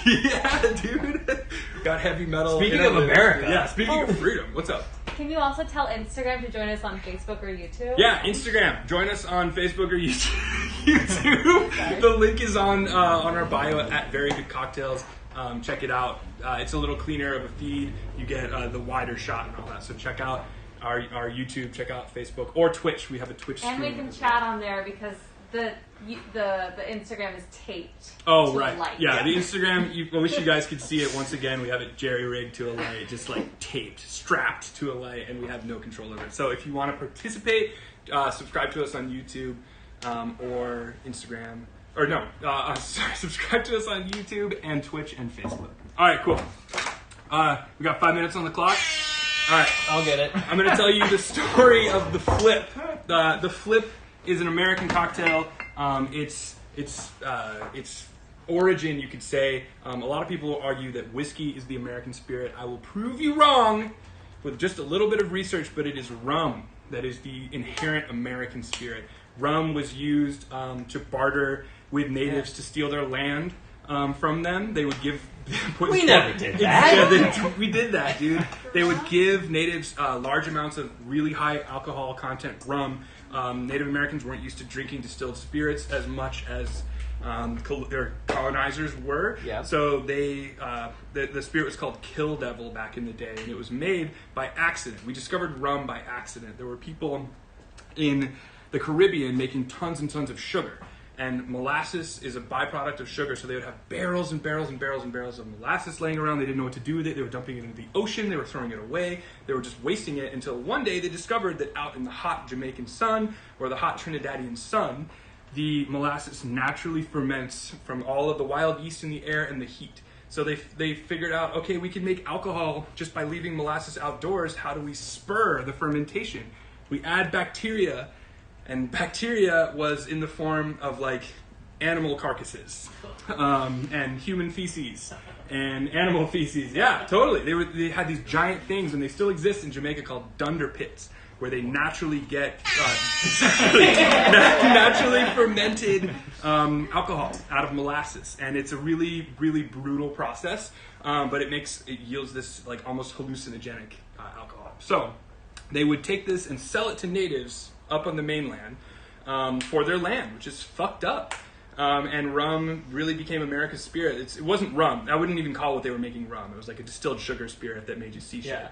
[SPEAKER 1] Yeah, dude. Got heavy metal.
[SPEAKER 2] Speaking
[SPEAKER 1] in
[SPEAKER 2] of
[SPEAKER 1] it.
[SPEAKER 2] America.
[SPEAKER 1] Yeah, speaking of freedom. What's up?
[SPEAKER 3] Can you also tell Instagram to join us on Facebook or YouTube?
[SPEAKER 1] Yeah, Instagram. Join us on Facebook or YouTube. The link is on our bio at Very Good Cocktails. Check it out. It's a little cleaner of a feed. You get the wider shot and all that. So check out our YouTube. Check out Facebook or Twitch. We have a Twitch stream.
[SPEAKER 3] And we can chat on there because the Instagram is taped.
[SPEAKER 1] Oh,
[SPEAKER 3] to
[SPEAKER 1] right.
[SPEAKER 3] The light.
[SPEAKER 1] Yeah, the Instagram, I wish you guys could see it. Once again, we have it jerry-rigged to a light, just like taped, strapped to a light, and we have no control over it. So if you want to participate, subscribe to us on YouTube or Instagram. Or no, subscribe to us on YouTube and Twitch and Facebook. All right, cool. We got 5 minutes on the clock. All right.
[SPEAKER 2] I'll get it.
[SPEAKER 1] I'm going to tell you the story of the Flip. The Flip is an American cocktail. Its origin, you could say, a lot of people argue that whiskey is the American spirit. I will prove you wrong with just a little bit of research, but it is rum that is the inherent American spirit. Rum was used to barter with natives to steal their land from them. They would give...
[SPEAKER 2] We never did that.
[SPEAKER 1] Yeah, we did that, dude. They would give natives large amounts of really high alcohol content rum. Native Americans weren't used to drinking distilled spirits as much as their colonizers were.
[SPEAKER 2] Yeah.
[SPEAKER 1] So they the spirit was called Kill Devil back in the day, and it was made by accident. We discovered rum by accident. There were people in the Caribbean making tons and tons of sugar. And molasses is a byproduct of sugar, so they would have barrels and barrels and barrels and barrels of molasses laying around. They didn't know what to do with it. They were dumping it into the ocean. They were throwing it away. They were just wasting it until one day they discovered that out in the hot Jamaican sun or the hot Trinidadian sun, the molasses naturally ferments from all of the wild yeast in the air and the heat. So they figured out, okay, we can make alcohol just by leaving molasses outdoors. How do we spur the fermentation? We add bacteria. And bacteria was in the form of like animal carcasses and human feces and animal feces. Yeah, totally. They had these giant things, and they still exist in Jamaica, called dunder pits, where they naturally get naturally fermented alcohol out of molasses, and it's a really, really brutal process. But it yields this like almost hallucinogenic alcohol. So they would take this and sell it to natives up on the mainland for their land, which is fucked up. And rum really became America's spirit. It wasn't rum. I wouldn't even call what they were making rum. It was like a distilled sugar spirit that made you see shit.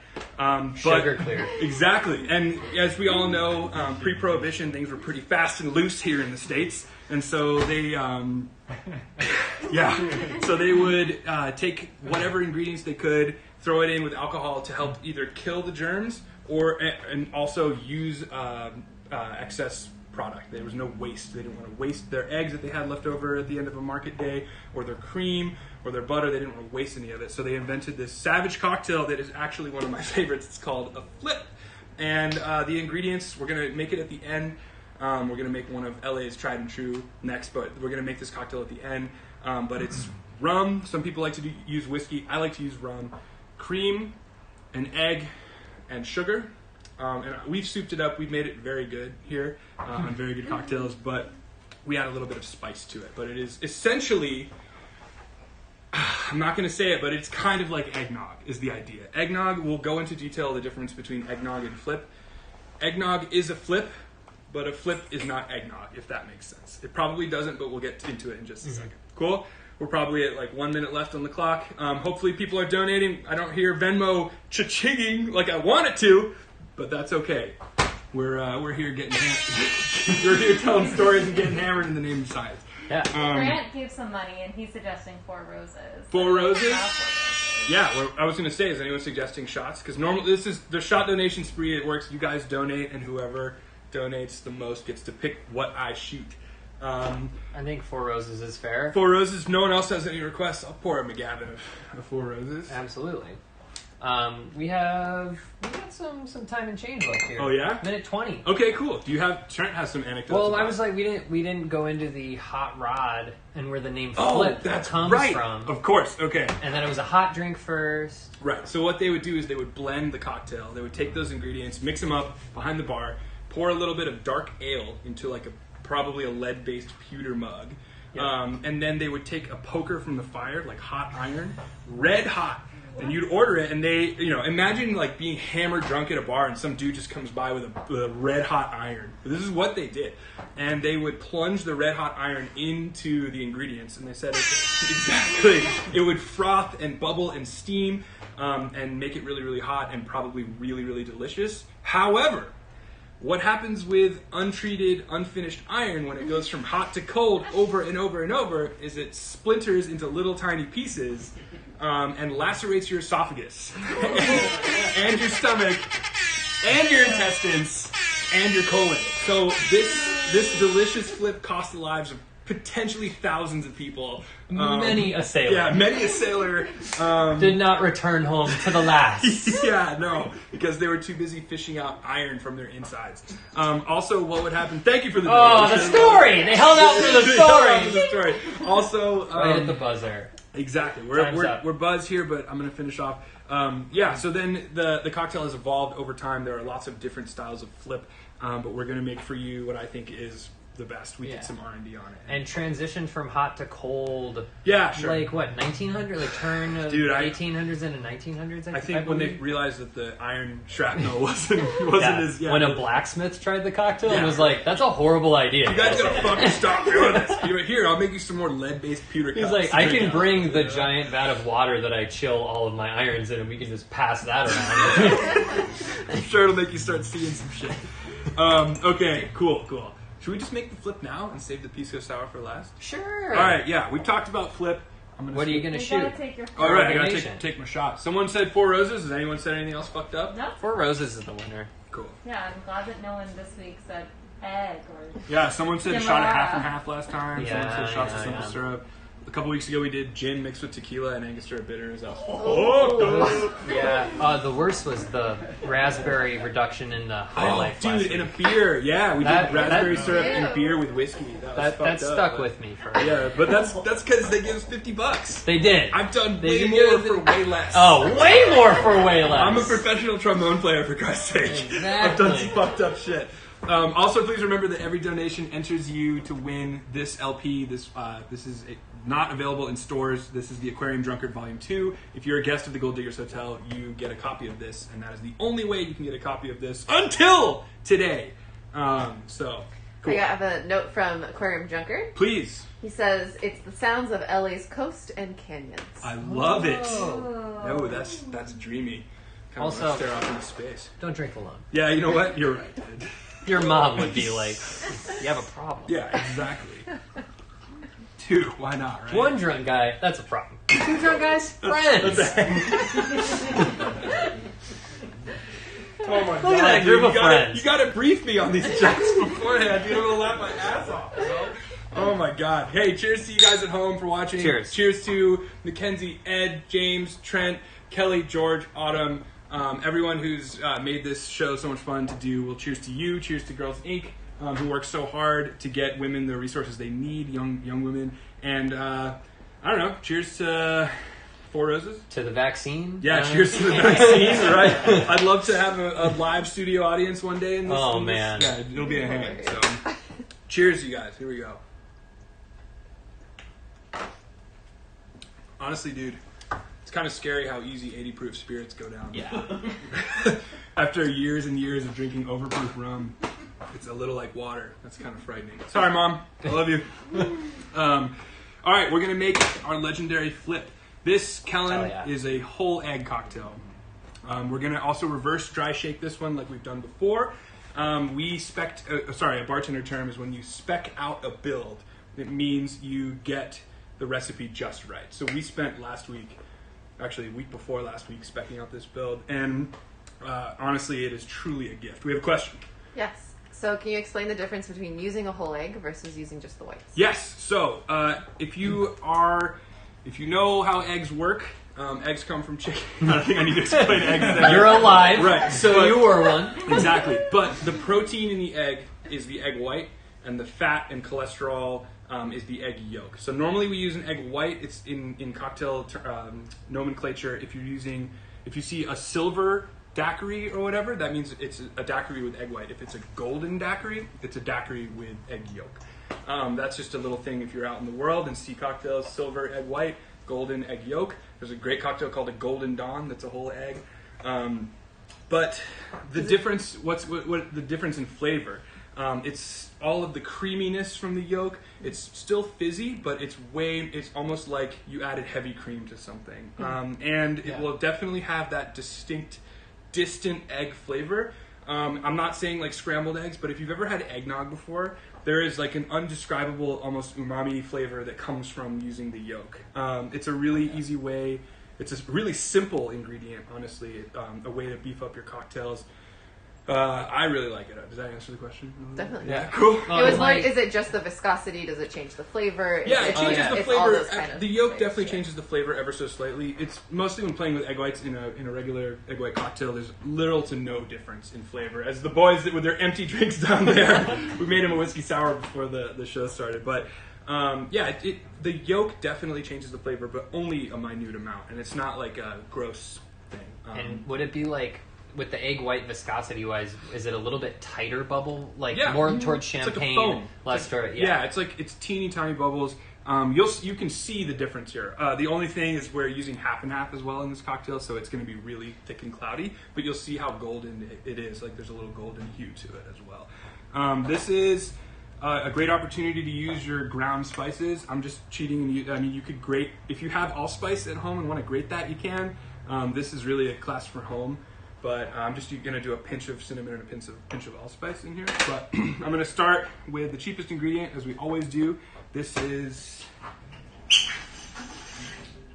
[SPEAKER 2] Sugar clear.
[SPEAKER 1] Exactly. And as we all know, pre-Prohibition, things were pretty fast and loose here in the States. And so they, so they would take whatever ingredients they could, throw it in with alcohol to help either kill the germs and also use excess product. There was no waste. They didn't want to waste their eggs that they had left over at the end of a market day, or their cream, or their butter. They didn't want to waste any of it. So they invented this savage cocktail that is actually one of my favorites. It's called a Flip. And the ingredients, we're going to make it at the end. We're going to make one of LA's tried and true next, but we're going to make this cocktail at the end. But it's rum. Some people like to use whiskey. I like to use rum. Cream, an egg, and sugar. And we've souped it up. We've made it very good here on Very Good Cocktails, but we add a little bit of spice to it. But it is essentially, I'm not going to say it, but it's kind of like eggnog is the idea. Eggnog, we'll go into detail the difference between eggnog and flip. Eggnog is a flip, but a flip is not eggnog, if that makes sense. It probably doesn't, but we'll get into it in just a second. Cool? We're probably at like 1 minute left on the clock. Hopefully people are donating. I don't hear Venmo cha-chinging like I want it to, but that's okay. We're here getting we're here telling stories and getting hammered in the name of science.
[SPEAKER 2] Yeah.
[SPEAKER 3] Grant gave some money, and he's suggesting 4 roses.
[SPEAKER 1] 4 roses?
[SPEAKER 3] Not 4 roses.
[SPEAKER 1] Yeah, I was going to say, is anyone suggesting shots? Because normally this is the shot donation spree. It works. You guys donate, and whoever donates the most gets to pick what I shoot.
[SPEAKER 2] I think 4 roses is fair.
[SPEAKER 1] 4 roses. No one else has any requests. I'll pour a McGavin of 4 roses.
[SPEAKER 2] Absolutely. We got some time and change left here.
[SPEAKER 1] Oh yeah,
[SPEAKER 2] minute 20.
[SPEAKER 1] Okay, cool. Do you have Trent has some anecdotes?
[SPEAKER 2] Well,
[SPEAKER 1] about
[SPEAKER 2] I was like, we didn't go into the hot rod and where the name
[SPEAKER 1] Oh,
[SPEAKER 2] Flip
[SPEAKER 1] that's
[SPEAKER 2] comes
[SPEAKER 1] right.
[SPEAKER 2] from.
[SPEAKER 1] Of course. Okay.
[SPEAKER 2] And then it was a hot drink first.
[SPEAKER 1] Right. So what they would do is they would blend the cocktail. They would take those ingredients, mix them up behind the bar, pour a little bit of dark ale into like probably a lead-based pewter mug.
[SPEAKER 2] Yep.
[SPEAKER 1] And then they would take a poker from the fire, like hot iron, red hot, And you'd order it, and they, imagine like being hammered drunk at a bar, and some dude just comes by with a red hot iron. This is what they did, and they would plunge the red hot iron into the ingredients, and they said it would froth and bubble and steam, and make it really, really hot and probably really, really delicious. However, what happens with untreated, unfinished iron when it goes from hot to cold over and over and over is it splinters into little tiny pieces. And lacerates your esophagus, and your stomach, and your intestines, and your colon. So this delicious flip cost the lives of potentially thousands of people.
[SPEAKER 2] Many a sailor.
[SPEAKER 1] Yeah, many a sailor.
[SPEAKER 2] Did not return home to the last.
[SPEAKER 1] Yeah, no, because they were too busy fishing out iron from their insides. Also, what would happen? Thank you for the
[SPEAKER 2] the story! They held out for the
[SPEAKER 1] They held out for
[SPEAKER 2] story!
[SPEAKER 1] the story. Also,
[SPEAKER 2] Right at the buzzer.
[SPEAKER 1] Exactly.
[SPEAKER 2] Time's up.
[SPEAKER 1] We're buzzed here, but I'm going to finish off. So then the cocktail has evolved over time. There are lots of different styles of flip, but we're going to make for you what I think is the best. We did some R&D on it.
[SPEAKER 2] And transition from hot to cold.
[SPEAKER 1] Yeah, sure.
[SPEAKER 2] Like what, 1900? Like turn of
[SPEAKER 1] Dude,
[SPEAKER 2] 1800s into 1900s?
[SPEAKER 1] I think when they realized that the iron shrapnel wasn't as... Yeah,
[SPEAKER 2] when a blacksmith tried the cocktail and was like, that's a horrible idea.
[SPEAKER 1] You guys gotta fucking stop doing this. You're like, here, I'll make you some more lead-based pewter cups.
[SPEAKER 2] He's like, I can bring the giant vat of water that I chill all of my irons in, and we can just pass that around.
[SPEAKER 1] I'm sure it'll make you start seeing some shit. Okay, cool. Should we just make the flip now and save the pisco sour for last?
[SPEAKER 2] Sure.
[SPEAKER 1] All right, yeah, we've talked about flip.
[SPEAKER 2] What are you going to shoot?
[SPEAKER 3] Gotta take your
[SPEAKER 1] All right, I gotta
[SPEAKER 2] Coordination.
[SPEAKER 1] take my shot. Someone said 4 roses. Has anyone said anything else fucked up?
[SPEAKER 3] No?
[SPEAKER 2] Four Roses is the winner.
[SPEAKER 1] Cool.
[SPEAKER 3] Yeah, I'm glad that no one this week said egg or...
[SPEAKER 1] Yeah, someone said
[SPEAKER 3] Demerara.
[SPEAKER 1] shot of half and half last time. Someone
[SPEAKER 2] Yeah,
[SPEAKER 1] said shots of
[SPEAKER 2] yeah,
[SPEAKER 1] simple
[SPEAKER 2] yeah.
[SPEAKER 1] syrup. A couple weeks ago, we did gin mixed with tequila and Angostura bitters. That was
[SPEAKER 2] Yeah. The worst was the raspberry reduction in the High Life.
[SPEAKER 1] dude,
[SPEAKER 2] last
[SPEAKER 1] in a
[SPEAKER 2] week.
[SPEAKER 1] beer. Yeah, we
[SPEAKER 2] That-
[SPEAKER 1] did raspberry
[SPEAKER 2] that-
[SPEAKER 1] syrup in
[SPEAKER 3] Ew.
[SPEAKER 1] beer with whiskey. That
[SPEAKER 2] stuck with me for
[SPEAKER 1] Yeah, but that's because they give us $50.
[SPEAKER 2] They did.
[SPEAKER 1] I've done
[SPEAKER 2] They
[SPEAKER 1] way
[SPEAKER 2] did
[SPEAKER 1] more
[SPEAKER 2] give
[SPEAKER 1] for way less.
[SPEAKER 2] Oh, way more for way less.
[SPEAKER 1] I'm a professional trombone player, for Christ's sake. I've done some fucked up shit. Also, please remember that every donation enters you to win this LP. This is not available in stores. This is the Aquarium Drunkard Volume 2. If you're a guest of the Gold Diggers Hotel, you get a copy of this, and that is the only way you can get a copy of this until today. So, cool.
[SPEAKER 5] I have a note from Aquarium Drunkard.
[SPEAKER 1] Please.
[SPEAKER 5] He says, it's the sounds of LA's coast and canyons.
[SPEAKER 1] I love it.
[SPEAKER 2] Oh.
[SPEAKER 1] No, that's dreamy. Kind of
[SPEAKER 2] Also-
[SPEAKER 1] stare off into space.
[SPEAKER 2] Don't drink alone.
[SPEAKER 1] Yeah, you know what? You're right, dude.
[SPEAKER 2] Your mom would be like, you have a problem.
[SPEAKER 1] Yeah, exactly. 2, why not, right?
[SPEAKER 2] One drunk guy, that's a problem. 2 drunk guys, friends.
[SPEAKER 1] Oh my god!
[SPEAKER 2] Look at that group of friends.
[SPEAKER 1] You gotta brief me on these jokes beforehand. Dude, I'm gonna laugh my ass off, bro. Oh my god! Hey, cheers to you guys at home for watching.
[SPEAKER 2] Cheers.
[SPEAKER 1] Cheers to Mackenzie, Ed, James, Trent, Kelly, George, Autumn, everyone who's made this show so much fun to do. Well, cheers to you. Cheers to Girls Inc., who work so hard to get women the resources they need, young women. And I don't know. Cheers to 4 Roses.
[SPEAKER 2] To the vaccine.
[SPEAKER 1] Yeah, cheers to the vaccine, right? I'd love to have a live studio audience one day in this.
[SPEAKER 2] Oh,
[SPEAKER 1] in this-
[SPEAKER 2] man.
[SPEAKER 1] Yeah, it'll be a hang. So, cheers, you guys. Here we go. Honestly, dude, it's kind of scary how easy 80 proof spirits go down.
[SPEAKER 2] Yeah.
[SPEAKER 1] After years and years of drinking overproof rum, it's a little like water. That's kind of frightening. Sorry, Mom. I love you. All right, we're going to make our legendary flip. This, Kellen,
[SPEAKER 2] yeah.
[SPEAKER 1] is a whole egg cocktail. We're going to also reverse dry shake this one like we've done before. A bartender term is when you spec out a build. It means you get the recipe just right. So we spent a week before last week, specking out this build. And honestly, it is truly a gift. We have a question.
[SPEAKER 5] Yes. So can you explain the difference between using a whole egg versus using just the whites?
[SPEAKER 1] Yes. So if you know how eggs work, eggs come from chicken. I don't think I need to explain eggs.
[SPEAKER 2] You're alive,
[SPEAKER 1] right?
[SPEAKER 2] So you were one.
[SPEAKER 1] Exactly. But the protein in the egg is the egg white, and the fat and cholesterol is the egg yolk. So normally we use an egg white. It's in cocktail nomenclature. If you see a silver daiquiri or whatever, that means it's a daiquiri with egg white. If it's a golden daiquiri, it's a daiquiri with egg yolk. That's just a little thing if you're out in the world and see cocktails, silver, egg white, golden egg yolk. There's a great cocktail called a Golden Dawn that's a whole egg. But the difference, what the difference in flavor? It's all of the creaminess from the yolk. It's still fizzy, but it's almost like you added heavy cream to something. And it will definitely have that distinct, distant egg flavor. I'm not saying like scrambled eggs, but if you've ever had eggnog before, there is like an undescribable, almost umami flavor that comes from using the yolk. It's a really easy way. It's a really simple ingredient, honestly, a way to beef up your cocktails. I really like it. Does that answer the question?
[SPEAKER 5] Definitely.
[SPEAKER 1] Yeah, cool.
[SPEAKER 5] It was more, is it just the viscosity? Does it change the flavor? It
[SPEAKER 1] changes the
[SPEAKER 5] it's
[SPEAKER 1] flavor.
[SPEAKER 5] all those kind of
[SPEAKER 1] the yolk
[SPEAKER 5] things,
[SPEAKER 1] definitely changes the flavor ever so slightly. It's mostly when playing with egg whites in a regular egg white cocktail, there's little to no difference in flavor. As the boys with their empty drinks down there, we made them a whiskey sour before the show started. But the yolk definitely changes the flavor, but only a minute amount, and it's not like a gross thing.
[SPEAKER 2] And would it be like, with the egg white viscosity wise, is it a little bit tighter bubble, more towards champagne,
[SPEAKER 1] like a foam.
[SPEAKER 2] less toward
[SPEAKER 1] it's teeny tiny bubbles. You can see the difference here. The only thing is we're using half and half as well in this cocktail, so it's going to be really thick and cloudy. But you'll see how golden it is. Like there's a little golden hue to it as well. This is a great opportunity to use your ground spices. I'm just cheating. You could grate if you have allspice at home and want to grate that. You can. This is really a class for home. But I'm just going to do a pinch of cinnamon and a pinch of allspice in here. But I'm going to start with the cheapest ingredient, as we always do. This is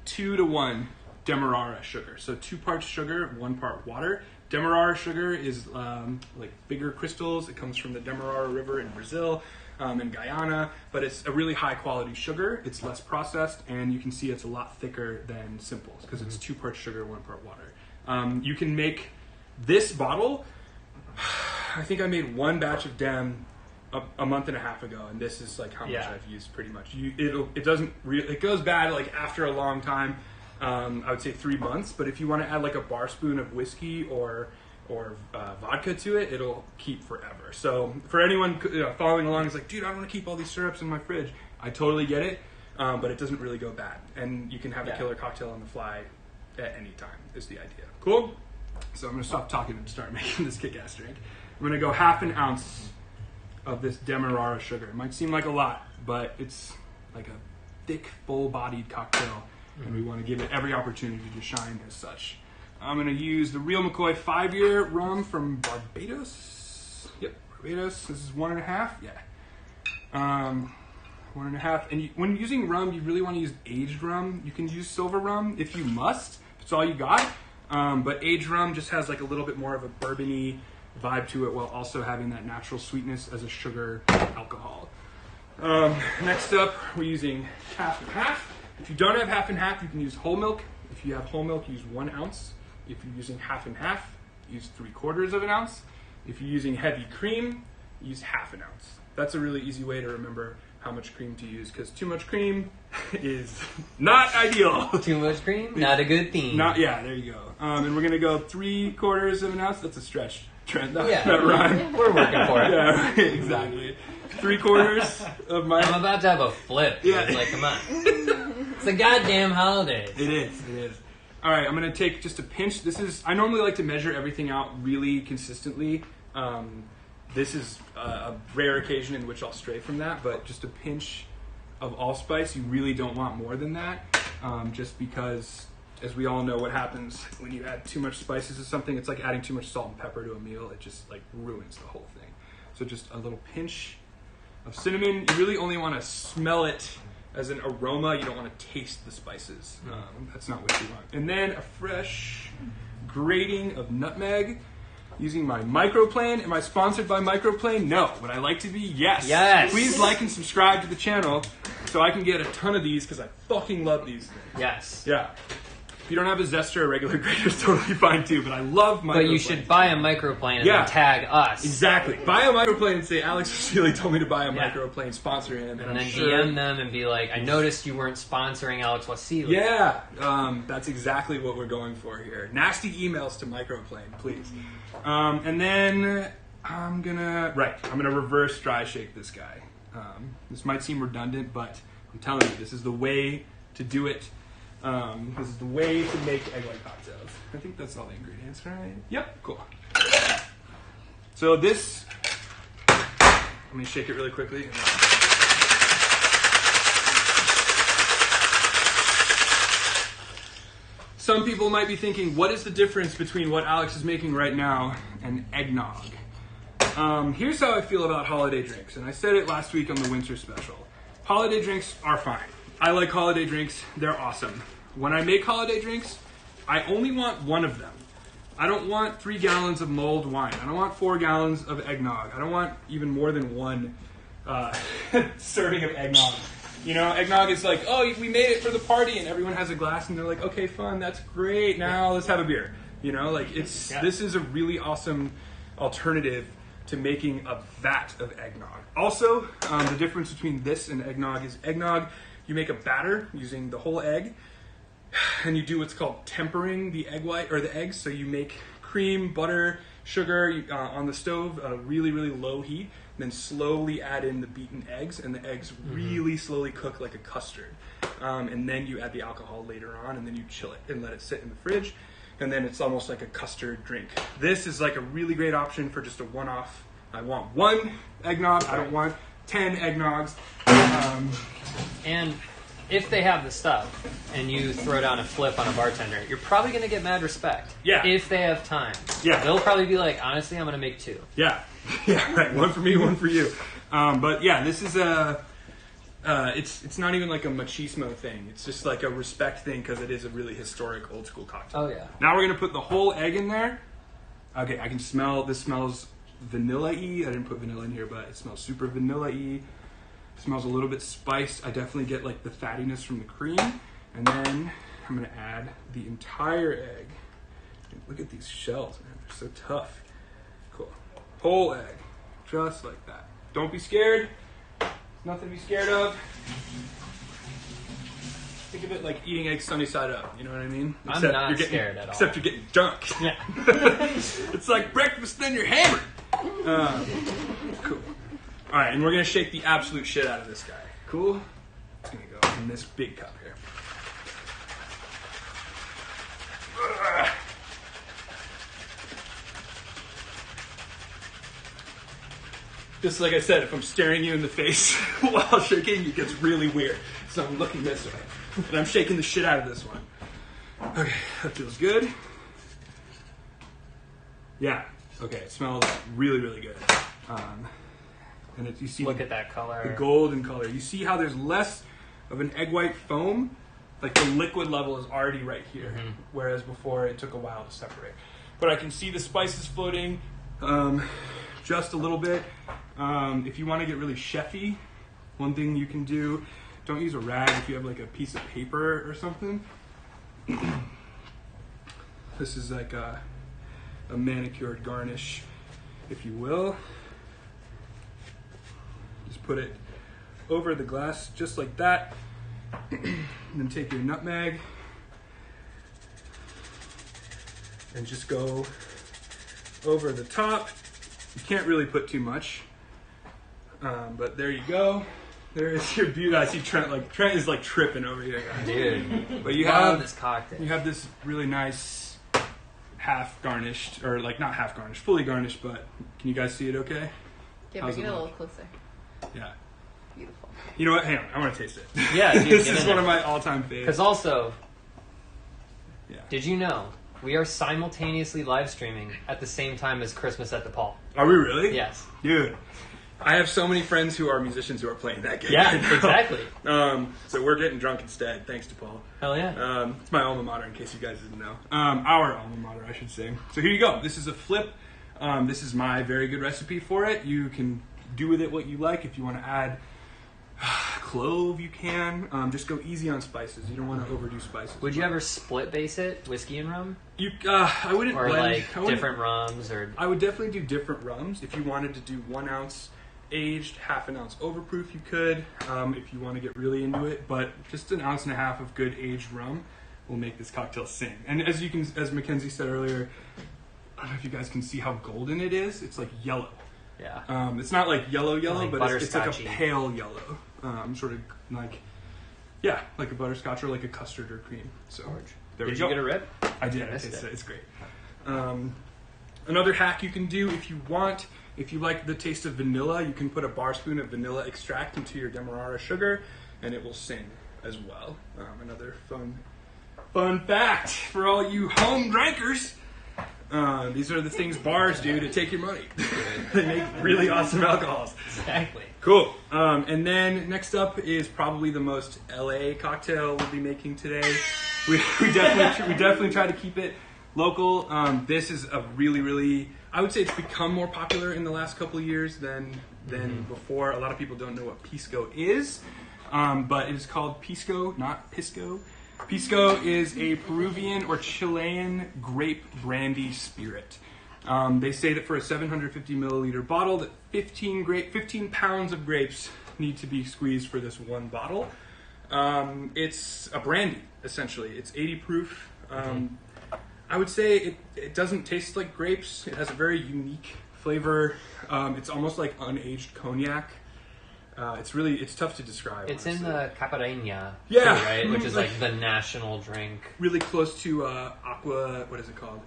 [SPEAKER 1] 2-to-1 Demerara sugar. So 2 parts sugar, 1 part water. Demerara sugar is like bigger crystals. It comes from the Demerara River in Brazil and Guyana. But it's a really high quality sugar. It's less processed, and you can see it's a lot thicker than simples because it's 2 parts sugar, 1 part water. You can make this bottle, I think I made 1 batch of Dem a month and a half ago, and this is like how much I've used pretty much. It goes bad like after a long time. I would say 3 months, but if you want to add like a bar spoon of whiskey or vodka to it, it'll keep forever. So for anyone following along, is like, dude, I don't want to keep all these syrups in my fridge. I totally get it, but it doesn't really go bad, and you can have a killer cocktail on the fly at any time. Is the idea. Cool. So I'm going to stop talking and start making this kick-ass drink. I'm going to go 1/2 ounce of this Demerara sugar. It might seem like a lot, but it's like a thick, full-bodied cocktail, and we want to give it every opportunity to shine as such. I'm going to use the Real McCoy 5-year rum from Barbados. Yep, Barbados. This is 1.5. Yeah. 1.5. And when using rum, you really want to use aged rum. You can use silver rum if you must. If it's all you got. But aged rum just has like a little bit more of a bourbon-y vibe to it while also having that natural sweetness as a sugar alcohol. Next up, we're using 1/2. If you don't have 1/2, you can use whole milk. If you have whole milk, use 1 ounce. If you're using 1/2, use 3/4 of an ounce. If you're using heavy cream, use 1/2 ounce. That's a really easy way to remember how much cream to use, because too much cream is not ideal.
[SPEAKER 2] Too much cream, not a good thing.
[SPEAKER 1] There you go. And we're gonna go 3/4 of an ounce. That's a stretch, Trent. That rhyme.
[SPEAKER 2] We're working for it.
[SPEAKER 1] Yeah, right, exactly. 3/4 of my.
[SPEAKER 2] I'm about to have a flip.
[SPEAKER 1] Yeah.
[SPEAKER 2] It's like, come on. It's a goddamn holiday.
[SPEAKER 1] It is. All right, I'm gonna take just a pinch. I normally like to measure everything out really consistently. This is a rare occasion in which I'll stray from that, but just a pinch of allspice. You really don't want more than that, just because, as we all know, what happens when you add too much spices to something. It's like adding too much salt and pepper to a meal. It just like ruins the whole thing. So just a little pinch of cinnamon. You really only want to smell it as an aroma. You don't want to taste the spices. That's not what you want. And then a fresh grating of nutmeg. Using my microplane. Am I sponsored by Microplane? No. Would I like to be? Yes. Please like and subscribe to the channel so I can get a ton of these, because I fucking love these things.
[SPEAKER 2] Yes.
[SPEAKER 1] Yeah. If you don't have a Zester or regular grater, it's totally fine too, but I love Microplane.
[SPEAKER 2] But you should buy a Microplane and then tag us.
[SPEAKER 1] Exactly. Buy a Microplane and say, Alex Wasily told me to buy a Microplane, sponsor him.
[SPEAKER 2] And then DM them and be like, I noticed you weren't sponsoring Alex Wasily.
[SPEAKER 1] Yeah. That's exactly what we're going for here. Nasty emails to Microplane, please. And then I'm gonna reverse dry shake this guy. This might seem redundant, but I'm telling you, this is the way to do it. This is the way to make egg white cocktails. I think that's all the ingredients, right? Yep, cool. So this, let me shake it really quickly. Some people might be thinking, what is the difference between what Alex is making right now and eggnog? Here's how I feel about holiday drinks, and I said it last week on the winter special. Holiday drinks are fine. I like holiday drinks. They're awesome. When I make holiday drinks, I only want one of them. I don't want 3 gallons of mulled wine. I don't want 4 gallons of eggnog. I don't want even more than one serving of eggnog. You know, eggnog is like, oh, we made it for the party, and everyone has a glass, and they're like, okay, fun, that's great. Now let's have a beer. You know, like this is a really awesome alternative to making a vat of eggnog. Also, the difference between this and eggnog is eggnog, you make a batter using the whole egg, and you do what's called tempering the egg white or the eggs. So you make cream, butter, sugar on the stove at a really, really low heat. Then slowly add in the beaten eggs, and the eggs really slowly cook like a custard. And then you add the alcohol later on, and then you chill it and let it sit in the fridge. And then it's almost like a custard drink. This is like a really great option for just a one-off. I want 1 eggnog. I don't want 10 eggnogs.
[SPEAKER 2] And if they have the stuff and you throw down a flip on a bartender, you're probably going to get mad respect.
[SPEAKER 1] Yeah.
[SPEAKER 2] If they have time.
[SPEAKER 1] Yeah.
[SPEAKER 2] They'll probably be like, honestly, I'm going to make 2.
[SPEAKER 1] Yeah. Yeah, right. 1 for me, 1 for you. But yeah, this is it's not even like a machismo thing. It's just like a respect thing because it is a really historic old school cocktail.
[SPEAKER 2] Oh, yeah.
[SPEAKER 1] Now we're going to put the whole egg in there. Okay, I can smell, this smells vanilla-y. I didn't put vanilla in here, but it smells super vanilla-y. It smells a little bit spiced. I definitely get like the fattiness from the cream. And then I'm going to add the entire egg. Look at these shells, man. They're so tough. Cool. Whole egg, just like that. Don't be scared. Nothing to be scared of. Think of it like eating eggs sunny side up. You know what I mean?
[SPEAKER 2] I'm not scared at all.
[SPEAKER 1] Except you're getting dunked.
[SPEAKER 2] Yeah.
[SPEAKER 1] It's like breakfast, then you're hammered. Cool. All right, and we're gonna shake the absolute shit out of this guy. Cool. It's gonna go in this big cup here. Just like I said, if I'm staring you in the face while shaking, it gets really weird. So I'm looking this way. And I'm shaking the shit out of this one. Okay, that feels good. Yeah, okay, it smells really, really good. And you see
[SPEAKER 2] Look at that color.
[SPEAKER 1] the golden color. You see how there's less of an egg white foam? Like the liquid level is already right here, whereas before it took a while to separate. But I can see the spices floating just a little bit. If you want to get really chefy, one thing you can do, don't use a rag if you have like a piece of paper or something. This is like a manicured garnish, if you will. Just put it over the glass just like that. And then take your nutmeg and just go over the top. You can't really put too much, but there you go. There is your beauty. I see Trent is like tripping over here, guys.
[SPEAKER 2] Dude,
[SPEAKER 1] But you
[SPEAKER 2] love
[SPEAKER 1] have
[SPEAKER 2] this cocktail.
[SPEAKER 1] You have this really nice half garnished, or like not half garnished, fully garnished. But can you guys see it? Okay.
[SPEAKER 5] Yeah,
[SPEAKER 1] How's
[SPEAKER 5] bring it
[SPEAKER 1] it
[SPEAKER 5] a
[SPEAKER 1] look?
[SPEAKER 5] little closer.
[SPEAKER 1] Yeah.
[SPEAKER 5] Beautiful.
[SPEAKER 1] You know what? Hang on. I want to taste it.
[SPEAKER 2] Yeah, dude,
[SPEAKER 1] This
[SPEAKER 2] get
[SPEAKER 1] is
[SPEAKER 2] in
[SPEAKER 1] one
[SPEAKER 2] there.
[SPEAKER 1] of my all-time favorites.
[SPEAKER 2] Because also,
[SPEAKER 1] Yeah.
[SPEAKER 2] did you know we are simultaneously live streaming at the same time as Christmas at the Paul?
[SPEAKER 1] Are we really?
[SPEAKER 2] Yes.
[SPEAKER 1] Dude, I have so many friends who are musicians who are playing that game.
[SPEAKER 2] Yeah,
[SPEAKER 1] right now.
[SPEAKER 2] exactly.
[SPEAKER 1] So we're getting drunk instead, thanks to Paul.
[SPEAKER 2] Hell yeah.
[SPEAKER 1] It's my alma mater, in case you guys didn't know. Our alma mater, I should say. So here you go. This is a flip. This is my very good recipe for it. You can do with it what you like. If you want to add clove, you can. Just go easy on spices. You don't want to overdo spices.
[SPEAKER 2] Would you ever split base it, whiskey and rum?
[SPEAKER 1] I wouldn't
[SPEAKER 2] Or
[SPEAKER 1] blend.
[SPEAKER 2] like
[SPEAKER 1] I wouldn't-
[SPEAKER 2] different rums? Or
[SPEAKER 1] I would definitely do different rums. If you wanted to do 1 ounce aged, half an ounce overproof, you could. If you want to get really into it, but just 1.5 ounces of good aged rum will make this cocktail sing. And as Mackenzie said earlier, I don't know if you guys can see how golden it is. It's like yellow.
[SPEAKER 2] yeah.
[SPEAKER 1] It's not like yellow,
[SPEAKER 2] Like
[SPEAKER 1] but it's like a
[SPEAKER 2] butterscotchy.
[SPEAKER 1] pale yellow. Sort of like Yeah, like a butterscotch or like a custard or cream. So there
[SPEAKER 2] Did
[SPEAKER 1] we
[SPEAKER 2] you
[SPEAKER 1] go.
[SPEAKER 2] get a rip?
[SPEAKER 1] I did.
[SPEAKER 2] missed it.
[SPEAKER 1] It's great. Another hack you can do if you want, if you like the taste of vanilla, you can put a bar spoon of vanilla extract into your demerara sugar, and it will sing as well. Another fun fact for all you home drinkers. These are the things bars do to take your money. They make really awesome alcohols.
[SPEAKER 2] Exactly.
[SPEAKER 1] Cool. And then next up is probably the most LA cocktail we'll be making today. We definitely try to keep it local. This is a really, I would say it's become more popular in the last couple of years than before. A lot of people don't know what pisco is, but it is called pisco, not pisco. Pisco is a Peruvian or Chilean grape brandy spirit. They say that for a 750 milliliter bottle, that 15 pounds of grapes need to be squeezed for this one bottle. It's a brandy, essentially. It's 80 proof. I would say it doesn't taste like grapes. It has a very unique flavor. It's almost like unaged cognac. It's tough to describe.
[SPEAKER 2] It's
[SPEAKER 1] honestly.
[SPEAKER 2] in the Caipirinha,
[SPEAKER 1] Yeah.
[SPEAKER 2] too, right? Which is like the national drink.
[SPEAKER 1] Really close to Aqua. What is it called?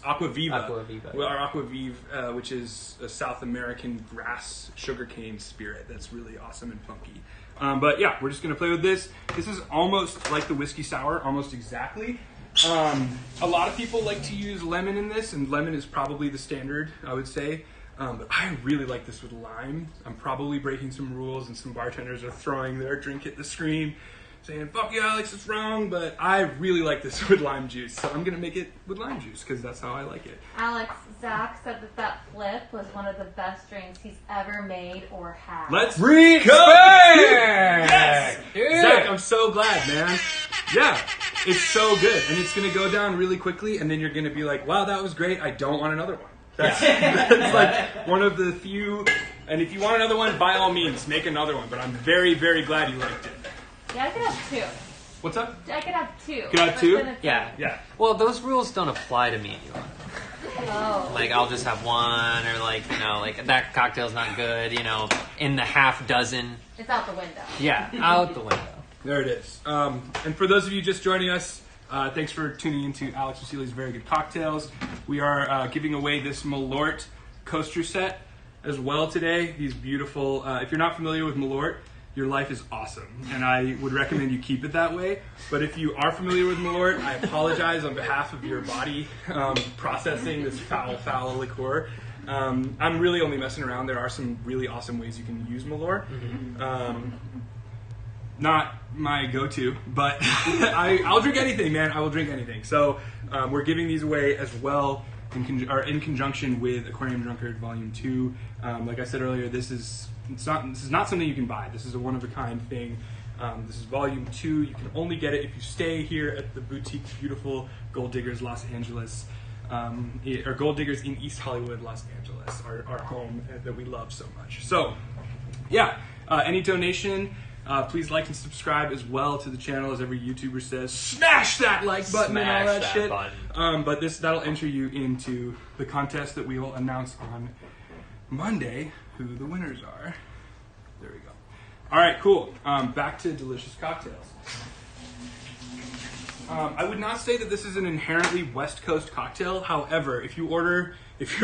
[SPEAKER 1] Aqua Viva.
[SPEAKER 2] Aqua Viva.
[SPEAKER 1] Well, or Aqua Vive, which is a South American grass sugarcane spirit that's really awesome and funky. But yeah, we're just gonna play with this. This is almost like the whiskey sour, almost exactly. A lot of people like to use lemon in this, and lemon is probably the standard, I would say. But I really like this with lime. I'm probably breaking some rules, and some bartenders are throwing their drink at the screen, saying, fuck you, Alex, it's wrong. But I really like this with lime juice, so I'm going to make it with lime juice, because that's how I like it.
[SPEAKER 3] Alex, Zach said that flip was one of the best drinks he's ever made or had.
[SPEAKER 1] Let's
[SPEAKER 2] Respect!
[SPEAKER 1] go! Yes!
[SPEAKER 2] Dude.
[SPEAKER 1] Zach, I'm so glad, man. Yeah, it's so good. And it's going to go down really quickly, and then you're going to be like, wow, that was great. I don't want another one. That's like one of the few. And if you want another one, by all means, make another one. But I'm very, very glad you liked it.
[SPEAKER 3] Yeah, I could have two.
[SPEAKER 1] What's up?
[SPEAKER 3] I could have two.
[SPEAKER 1] Could I have
[SPEAKER 3] but
[SPEAKER 1] two?
[SPEAKER 3] then it's
[SPEAKER 2] Yeah.
[SPEAKER 1] Yeah.
[SPEAKER 2] Well, those rules don't apply to me anymore.
[SPEAKER 3] Oh.
[SPEAKER 2] Like, I'll just have one, or like, that cocktail's not good, in the half dozen.
[SPEAKER 3] It's out the window.
[SPEAKER 2] Yeah, out the window.
[SPEAKER 1] There it is. And for those of you just joining us, thanks for tuning into Alex Wasily's Very Good Cocktails. We are giving away this Malort coaster set as well today. These beautiful, if you're not familiar with Malort, your life is awesome, and I would recommend you keep it that way. But if you are familiar with Malort, I apologize on behalf of your body processing this foul liqueur. I'm really only messing around. There are some really awesome ways you can use Malort. Not my go-to, but I'll drink anything, man. I will drink anything. So we're giving these away as well in conjunction with Aquarium Drunkard Volume 2. Like I said earlier, this is not something you can buy. This is a one-of-a-kind thing. This is Volume 2. You can only get it if you stay here at the boutique, beautiful Gold Diggers Los Angeles, or Gold Diggers in East Hollywood, Los Angeles, our home that we love so much. So, yeah, any donation. Please like and subscribe as well to the channel, as every YouTuber says. Smash that like button and all that shit. But that'll enter you into the contest that we will announce on Monday who the winners are. There we go. All right, cool. Back to delicious cocktails. I would not say that this is an inherently West Coast cocktail. However, if you're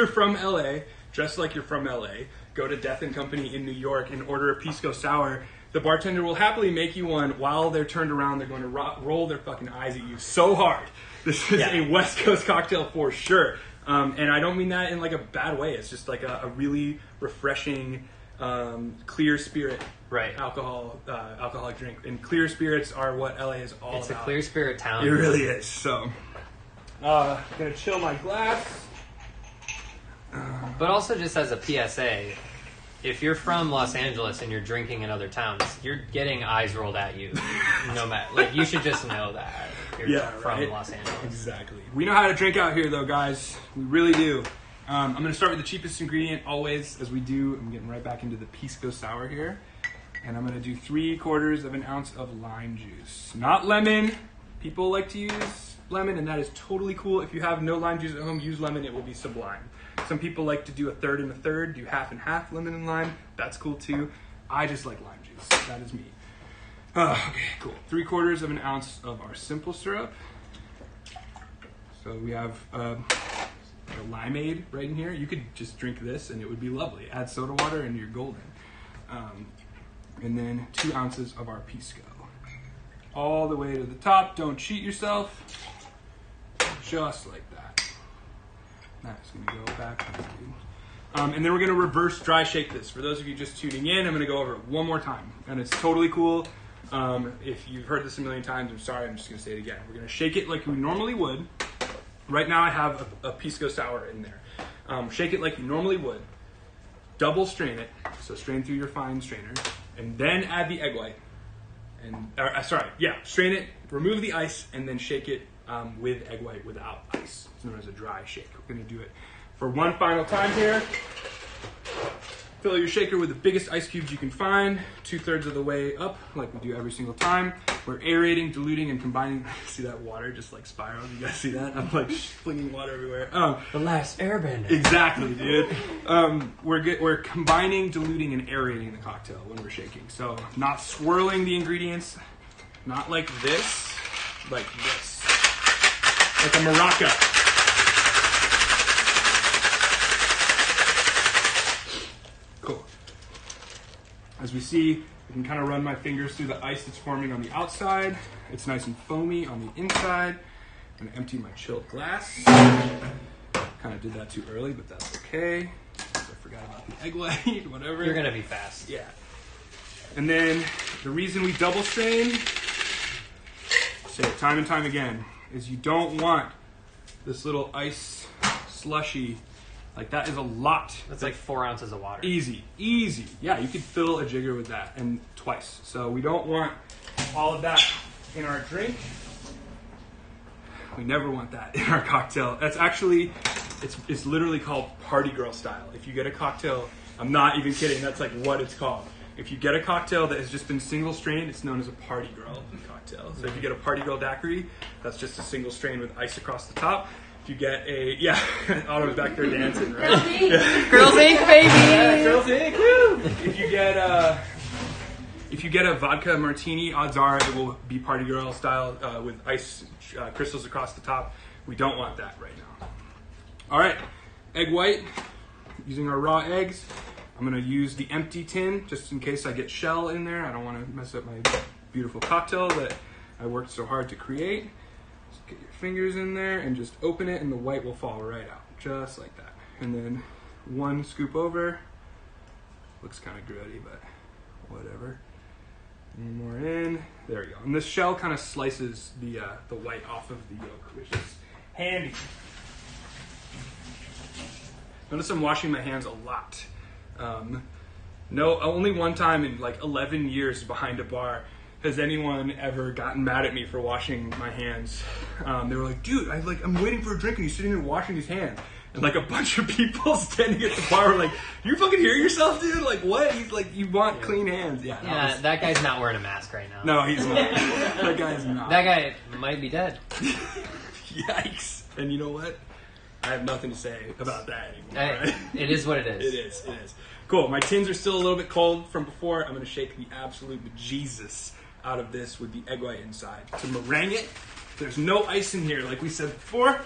[SPEAKER 1] from LA, dress like you're from LA, go to Death and Company in New York and order a Pisco Sour, the bartender will happily make you one. While they're turned around, they're going to roll their fucking eyes at you so hard. This is a West Coast cocktail for sure. And I don't mean that in like a bad way. It's just like a really refreshing, clear spirit alcoholic drink. And clear spirits are what LA is all about.
[SPEAKER 2] It's a clear spirit town.
[SPEAKER 1] It really is. So, gonna chill my glass.
[SPEAKER 2] But also, just as a PSA, if you're from Los Angeles and you're drinking in other towns, you're getting eyes rolled at you. No matter, like, you should just know that if you're from Los Angeles.
[SPEAKER 1] Exactly. We know how to drink out here, though, guys. We really do. I'm going to start with the cheapest ingredient always, as we do. I'm getting right back into the Pisco Sour here. And I'm going to do 3/4 of an ounce of lime juice. Not lemon. People like to use lemon, and that is totally cool. If you have no lime juice at home, use lemon. It will be sublime. Some people like to do 1/3 and 1/3, do half and half lemon and lime. That's cool too. I just like lime juice. That is me. Okay, cool. 3/4 of an ounce of our simple syrup. So we have a limeade right in here. You could just drink this and it would be lovely. Add soda water and you're golden. And then 2 ounces of our pisco. All the way to the top. Don't cheat yourself. Just like that. That's going to go back. And then we're going to reverse dry shake this. For those of you just tuning in, I'm going to go over it one more time. And it's totally cool. If you've heard this a million times, I'm sorry, I'm just going to say it again. We're going to shake it like we normally would. Right now I have a pisco sour in there. Shake it like you normally would. Double strain it. So strain through your fine strainer. And then add the egg white. Strain it, remove the ice, and then shake it with egg white without ice. It's known as a dry shake. We're going to do it for one final time here. Fill your shaker with the biggest ice cubes you can find, 2/3 of the way up, like we do every single time. We're aerating, diluting, and combining. See that water just like spirals? You guys see that? I'm like flinging water everywhere.
[SPEAKER 2] The last airbender.
[SPEAKER 1] Exactly, dude. We're combining, diluting, and aerating the cocktail when we're shaking. So not swirling the ingredients, not like this, like this, like a maraca. Cool. As we see, I can kind of run my fingers through the ice that's forming on the outside. It's nice and foamy on the inside. I'm going to empty my chilled glass. Kind of did that too early, but that's okay. I forgot about the egg white, whatever.
[SPEAKER 2] You're going to be fast.
[SPEAKER 1] Yeah. And then the reason we double strain, say it time and time again, is you don't want this little ice slushy. Like that is a lot.
[SPEAKER 2] That's like 4 ounces of water.
[SPEAKER 1] Easy. Yeah, you could fill a jigger with that, and twice. So we don't want all of that in our drink. We never want that in our cocktail. That's actually, it's literally called party girl style. If you get a cocktail, I'm not even kidding, that's like what it's called. If you get a cocktail that has just been single strained, it's known as a party girl cocktail. So if you get a party girl daiquiri, that's just a single strain with ice across the top. If you get Autumn's back there dancing, right?
[SPEAKER 3] Girls Inc.
[SPEAKER 1] Yeah.
[SPEAKER 5] Girls Inc., baby!
[SPEAKER 1] Yeah, Girls Inc. Woo! If you get a vodka martini, odds are it will be party girl style with ice crystals across the top. We don't want that right now. All right, egg white. Using our raw eggs. I'm going to use the empty tin just in case I get shell in there. I don't want to mess up my beautiful cocktail that I worked so hard to create. Just get your fingers in there and just open it and the white will fall right out. Just like that. And then one scoop over. Looks kind of grody, but whatever. One more in. There we go. And this shell kind of slices the white off of the yolk, which is handy. Notice I'm washing my hands a lot. No, only one time in like 11 years behind a bar has anyone ever gotten mad at me for washing my hands. They were like, dude, I'm waiting for a drink and he's sitting there washing his hands. And like a bunch of people standing at the bar were like, you fucking hear yourself, dude? Like what? He's like, you want clean hands. Yeah,
[SPEAKER 2] that guy's not wearing a mask right now.
[SPEAKER 1] No, he's not. That guy's not.
[SPEAKER 2] That guy might be dead.
[SPEAKER 1] Yikes. And you know what? I have nothing to say about that anymore. Right?
[SPEAKER 2] It is what it is.
[SPEAKER 1] It is. Cool. My tins are still a little bit cold from before. I'm going to shake the absolute bejesus out of this with the egg white inside. To meringue it, there's no ice in here like we said before.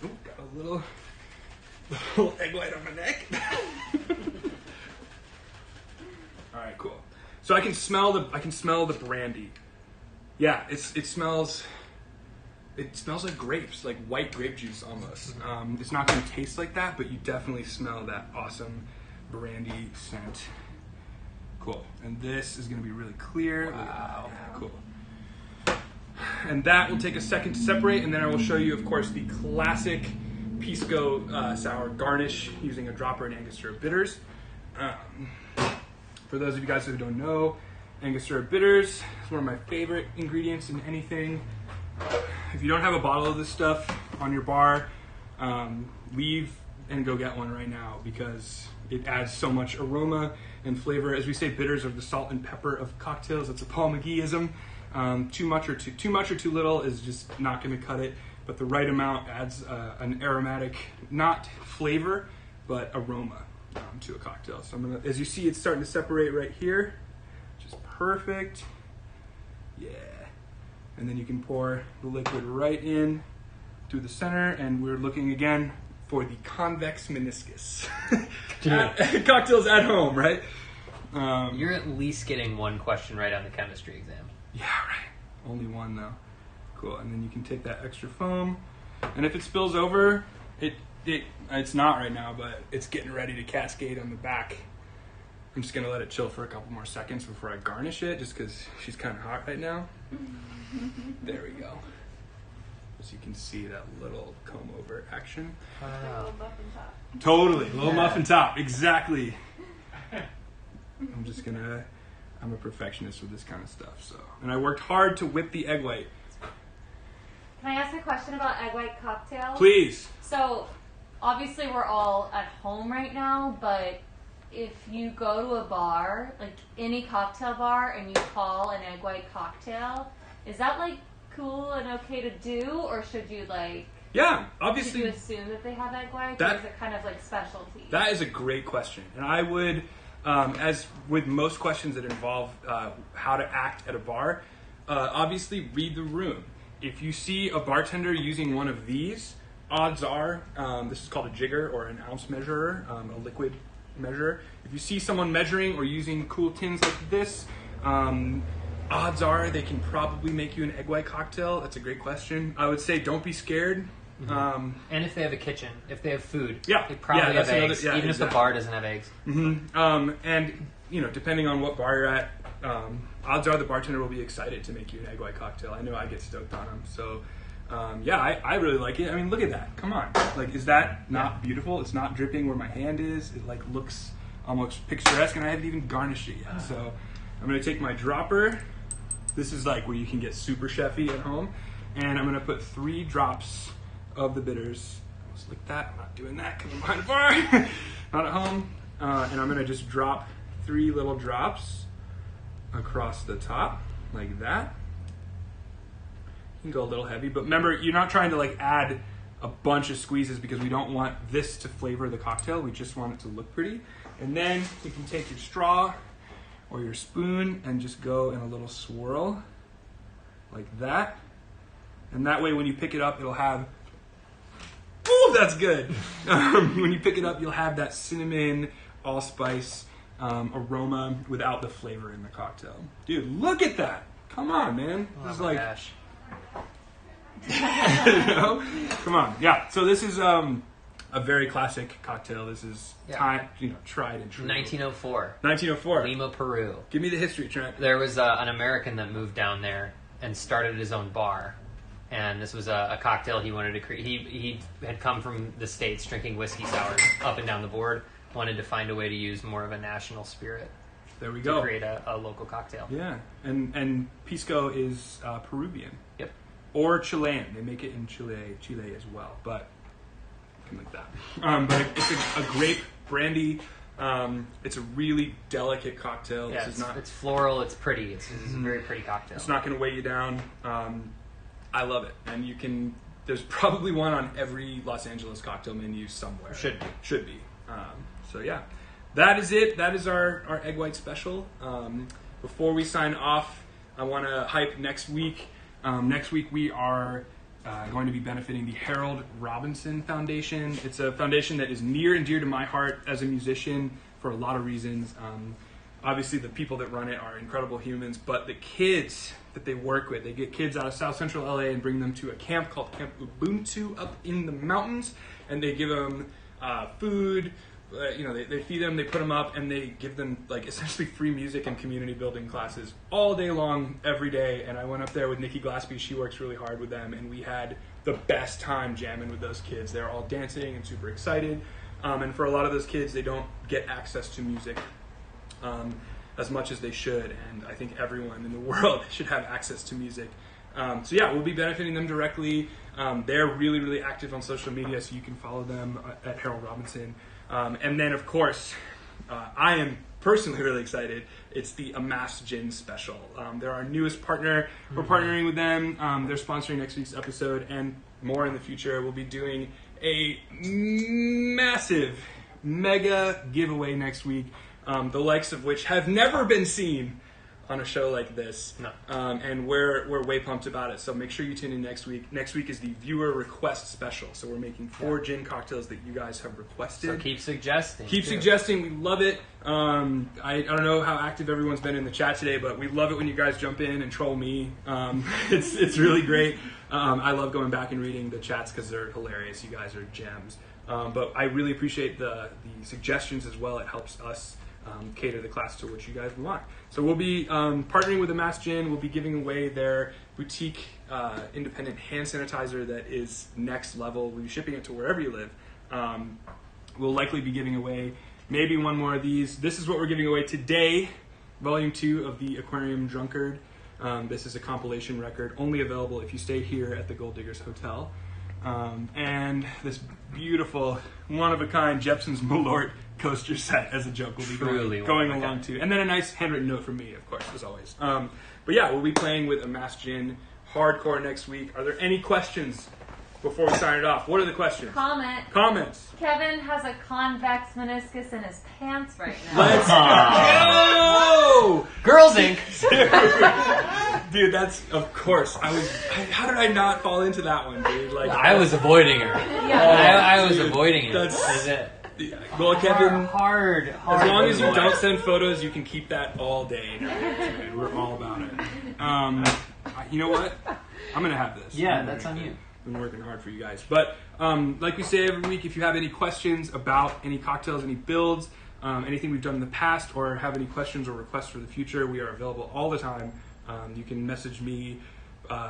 [SPEAKER 1] Ooh, got a little egg white on my neck. All right, cool. So I can smell the brandy. Yeah, it smells like grapes, like white grape juice almost. It's not going to taste like that, but you definitely smell that awesome brandy scent. Cool. And this is going to be really clear. Wow. Cool. And that will take a second to separate, and then I will show you, of course, the classic Pisco sour garnish using a dropper and Angostura bitters. For those of you guys who don't know, Angostura bitters is one of my favorite ingredients in anything. If you don't have a bottle of this stuff on your bar, leave and go get one right now because it adds so much aroma and flavor. As we say, bitters are the salt and pepper of cocktails. That's a Paul McGee-ism. Too much or too little is just not going to cut it. But the right amount adds an aromatic, not flavor, but aroma. to a cocktail. So I'm gonna, as you see, it's starting to separate right here, which is perfect. Yeah. And then you can pour the liquid right in through the center, and we're looking again for the convex meniscus. Cocktails at home, right?
[SPEAKER 2] You're at least getting one question right on the chemistry exam.
[SPEAKER 1] Yeah, right. Only one though. Cool. And then you can take that extra foam, and if it spills over, it's not right now, but it's getting ready to cascade on the back. I'm just gonna let it chill for a couple more seconds before I garnish it, just because she's kind of hot right now. There we go. As you can see, that little comb over action.
[SPEAKER 3] Little muffin top.
[SPEAKER 1] Totally, little muffin top, exactly. I'm a perfectionist with this kind of stuff, so. And I worked hard to whip the egg white.
[SPEAKER 3] Can I ask a question about egg white cocktails?
[SPEAKER 1] Please.
[SPEAKER 3] So, obviously we're all at home right now, but if you go to a bar, like any cocktail bar, and you call an egg white cocktail, is that like cool and okay to do, or should you like...
[SPEAKER 1] Yeah, obviously.
[SPEAKER 3] Should you assume that they have egg whites, or is it kind of like specialty?
[SPEAKER 1] That is a great question. And I would, as with most questions that involve how to act at a bar, obviously read the room. If you see a bartender using one of these, odds are, this is called a jigger or an ounce measurer, a liquid measurer. If you see someone measuring or using cool tins like this, odds are they can probably make you an egg white cocktail. That's a great question. I would say don't be scared.
[SPEAKER 2] And if they have a kitchen, if they have food,
[SPEAKER 1] yeah,
[SPEAKER 2] they probably have eggs,
[SPEAKER 1] even
[SPEAKER 2] if the bar doesn't have eggs.
[SPEAKER 1] And, depending on what bar you're at, odds are the bartender will be excited to make you an egg white cocktail. I know I get stoked on them. So, I really like it. I mean, look at that. Come on. Like, is that not beautiful? It's not dripping where my hand is. It, like, looks almost picturesque, and I haven't even garnished it yet. So, I'm going to take my dropper. This is, like, where you can get super chefy at home. And I'm going to put 3 drops of the bitters. Just like that. I'm not doing that because I'm behind a bar. Not at home. And I'm going to just drop 3 little drops across the top, like that. You can go a little heavy, but remember, you're not trying to like add a bunch of squeezes because we don't want this to flavor the cocktail. We just want it to look pretty. And then you can take your straw or your spoon and just go in a little swirl like that. And that way when you pick it up, it'll have, ooh, that's good. When you pick it up, you'll have that cinnamon, allspice aroma without the flavor in the cocktail. Dude, look at that. Come on, man. This is like,
[SPEAKER 2] gosh.
[SPEAKER 1] Come on. Yeah, so this is a very classic cocktail. This is tried and true.
[SPEAKER 2] 1904. Lima, Peru.
[SPEAKER 1] Give me the history, Trent.
[SPEAKER 2] There was an American that moved down there and started his own bar. And this was a cocktail he wanted to create. He had come from the States drinking whiskey sours up and down the board. Wanted to find a way to use more of a national spirit.
[SPEAKER 1] There we go.
[SPEAKER 2] To create a local cocktail.
[SPEAKER 1] Yeah. And Pisco is Peruvian.
[SPEAKER 2] Yep.
[SPEAKER 1] Or Chilean. They make it in Chile as well. But something like that. But it's a grape brandy. It's a really delicate cocktail.
[SPEAKER 2] Yeah, it's floral. It's pretty. It's a very pretty cocktail.
[SPEAKER 1] It's not going to weigh you down. I love it. And there's probably one on every Los Angeles cocktail menu somewhere. Should be. So yeah, that is it. That is our egg white special. Before we sign off, I want to hype next week. Next week we are going to be benefiting the Harold Robinson Foundation. It's a foundation that is near and dear to my heart as a musician for a lot of reasons. Obviously, the people that run it are incredible humans, but the kids that they work with, they get kids out of South Central LA and bring them to a camp called Camp Ubuntu up in the mountains, and they give them food. They feed them, they put them up, and they give them like essentially free music and community building classes all day long, every day. And I went up there with Nikki Glaspie. She works really hard with them, and we had the best time jamming with those kids. They're all dancing and super excited. And for a lot of those kids, they don't get access to music as much as they should. And I think everyone in the world should have access to music. So yeah, we'll be benefiting them directly. They're really, really active on social media, so you can follow them at Harold Robinson. And then, of course, I am personally really excited. It's the Amass Gin special. They're our newest partner. We're partnering with them. They're sponsoring next week's episode and more in the future. We'll be doing a massive mega giveaway next week, the likes of which have never been seen on a show like this.
[SPEAKER 2] No.
[SPEAKER 1] And we're way pumped about it. So make sure you tune in next week. Next week is the viewer request special. So we're making 4 gin cocktails that you guys have requested.
[SPEAKER 2] So keep suggesting.
[SPEAKER 1] Keep suggesting. We love it. I don't know how active everyone's been in the chat today, but we love it when you guys jump in and troll me. It's really great. I love going back and reading the chats because they're hilarious. You guys are gems. But I really appreciate the suggestions as well. It helps us cater the class to what you guys want. So we'll be partnering with Amass Gin. We'll be giving away their boutique independent hand sanitizer that is next level. We'll be shipping it to wherever you live. We'll likely be giving away maybe one more of these. This is what we're giving away today, Volume 2 of the Aquarium Drunkard. This is a compilation record, only available if you stay here at the Gold Diggers Hotel. And this beautiful, one-of-a-kind Jepson's Malort coaster set as a joke will be going along too. And then a nice handwritten note from me, of course, as always. But yeah, we'll be playing with Amass Gin hardcore next week. Are there any questions before we sign it off? What are the questions? Comments.
[SPEAKER 3] Kevin has a convex meniscus in his pants right now.
[SPEAKER 1] Let's go!
[SPEAKER 2] Girls Inc.
[SPEAKER 1] Dude, that's, of course. How did I not fall into that one, dude? Like,
[SPEAKER 2] I was avoiding her.
[SPEAKER 3] Yeah.
[SPEAKER 2] I was avoiding it.
[SPEAKER 1] That's
[SPEAKER 2] it.
[SPEAKER 1] Well, Kevin,
[SPEAKER 2] Hard.
[SPEAKER 1] as long as you don't send photos, you can keep that all day. Dude, we're all about it. You know what? I'm going to have this.
[SPEAKER 2] Yeah, that's on you.
[SPEAKER 1] Been working hard for you guys. But like we say every week, if you have any questions about any cocktails, any builds, anything we've done in the past, or have any questions or requests for the future, we are available all the time. You can message me,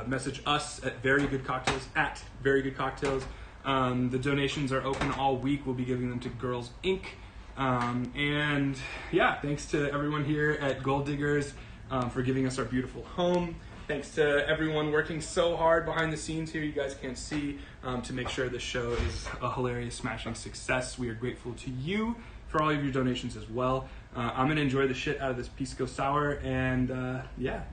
[SPEAKER 1] message us at Very Good Cocktails, at Very Good Cocktails. The donations are open all week. We'll be giving them to Girls Inc. And yeah, thanks to everyone here at Gold Diggers for giving us our beautiful home. Thanks to everyone working so hard behind the scenes here, you guys can't see, to make sure this show is a hilarious, smashing success. We are grateful to you for all of your donations as well. I'm going to enjoy the shit out of this Pisco Sour, and yeah,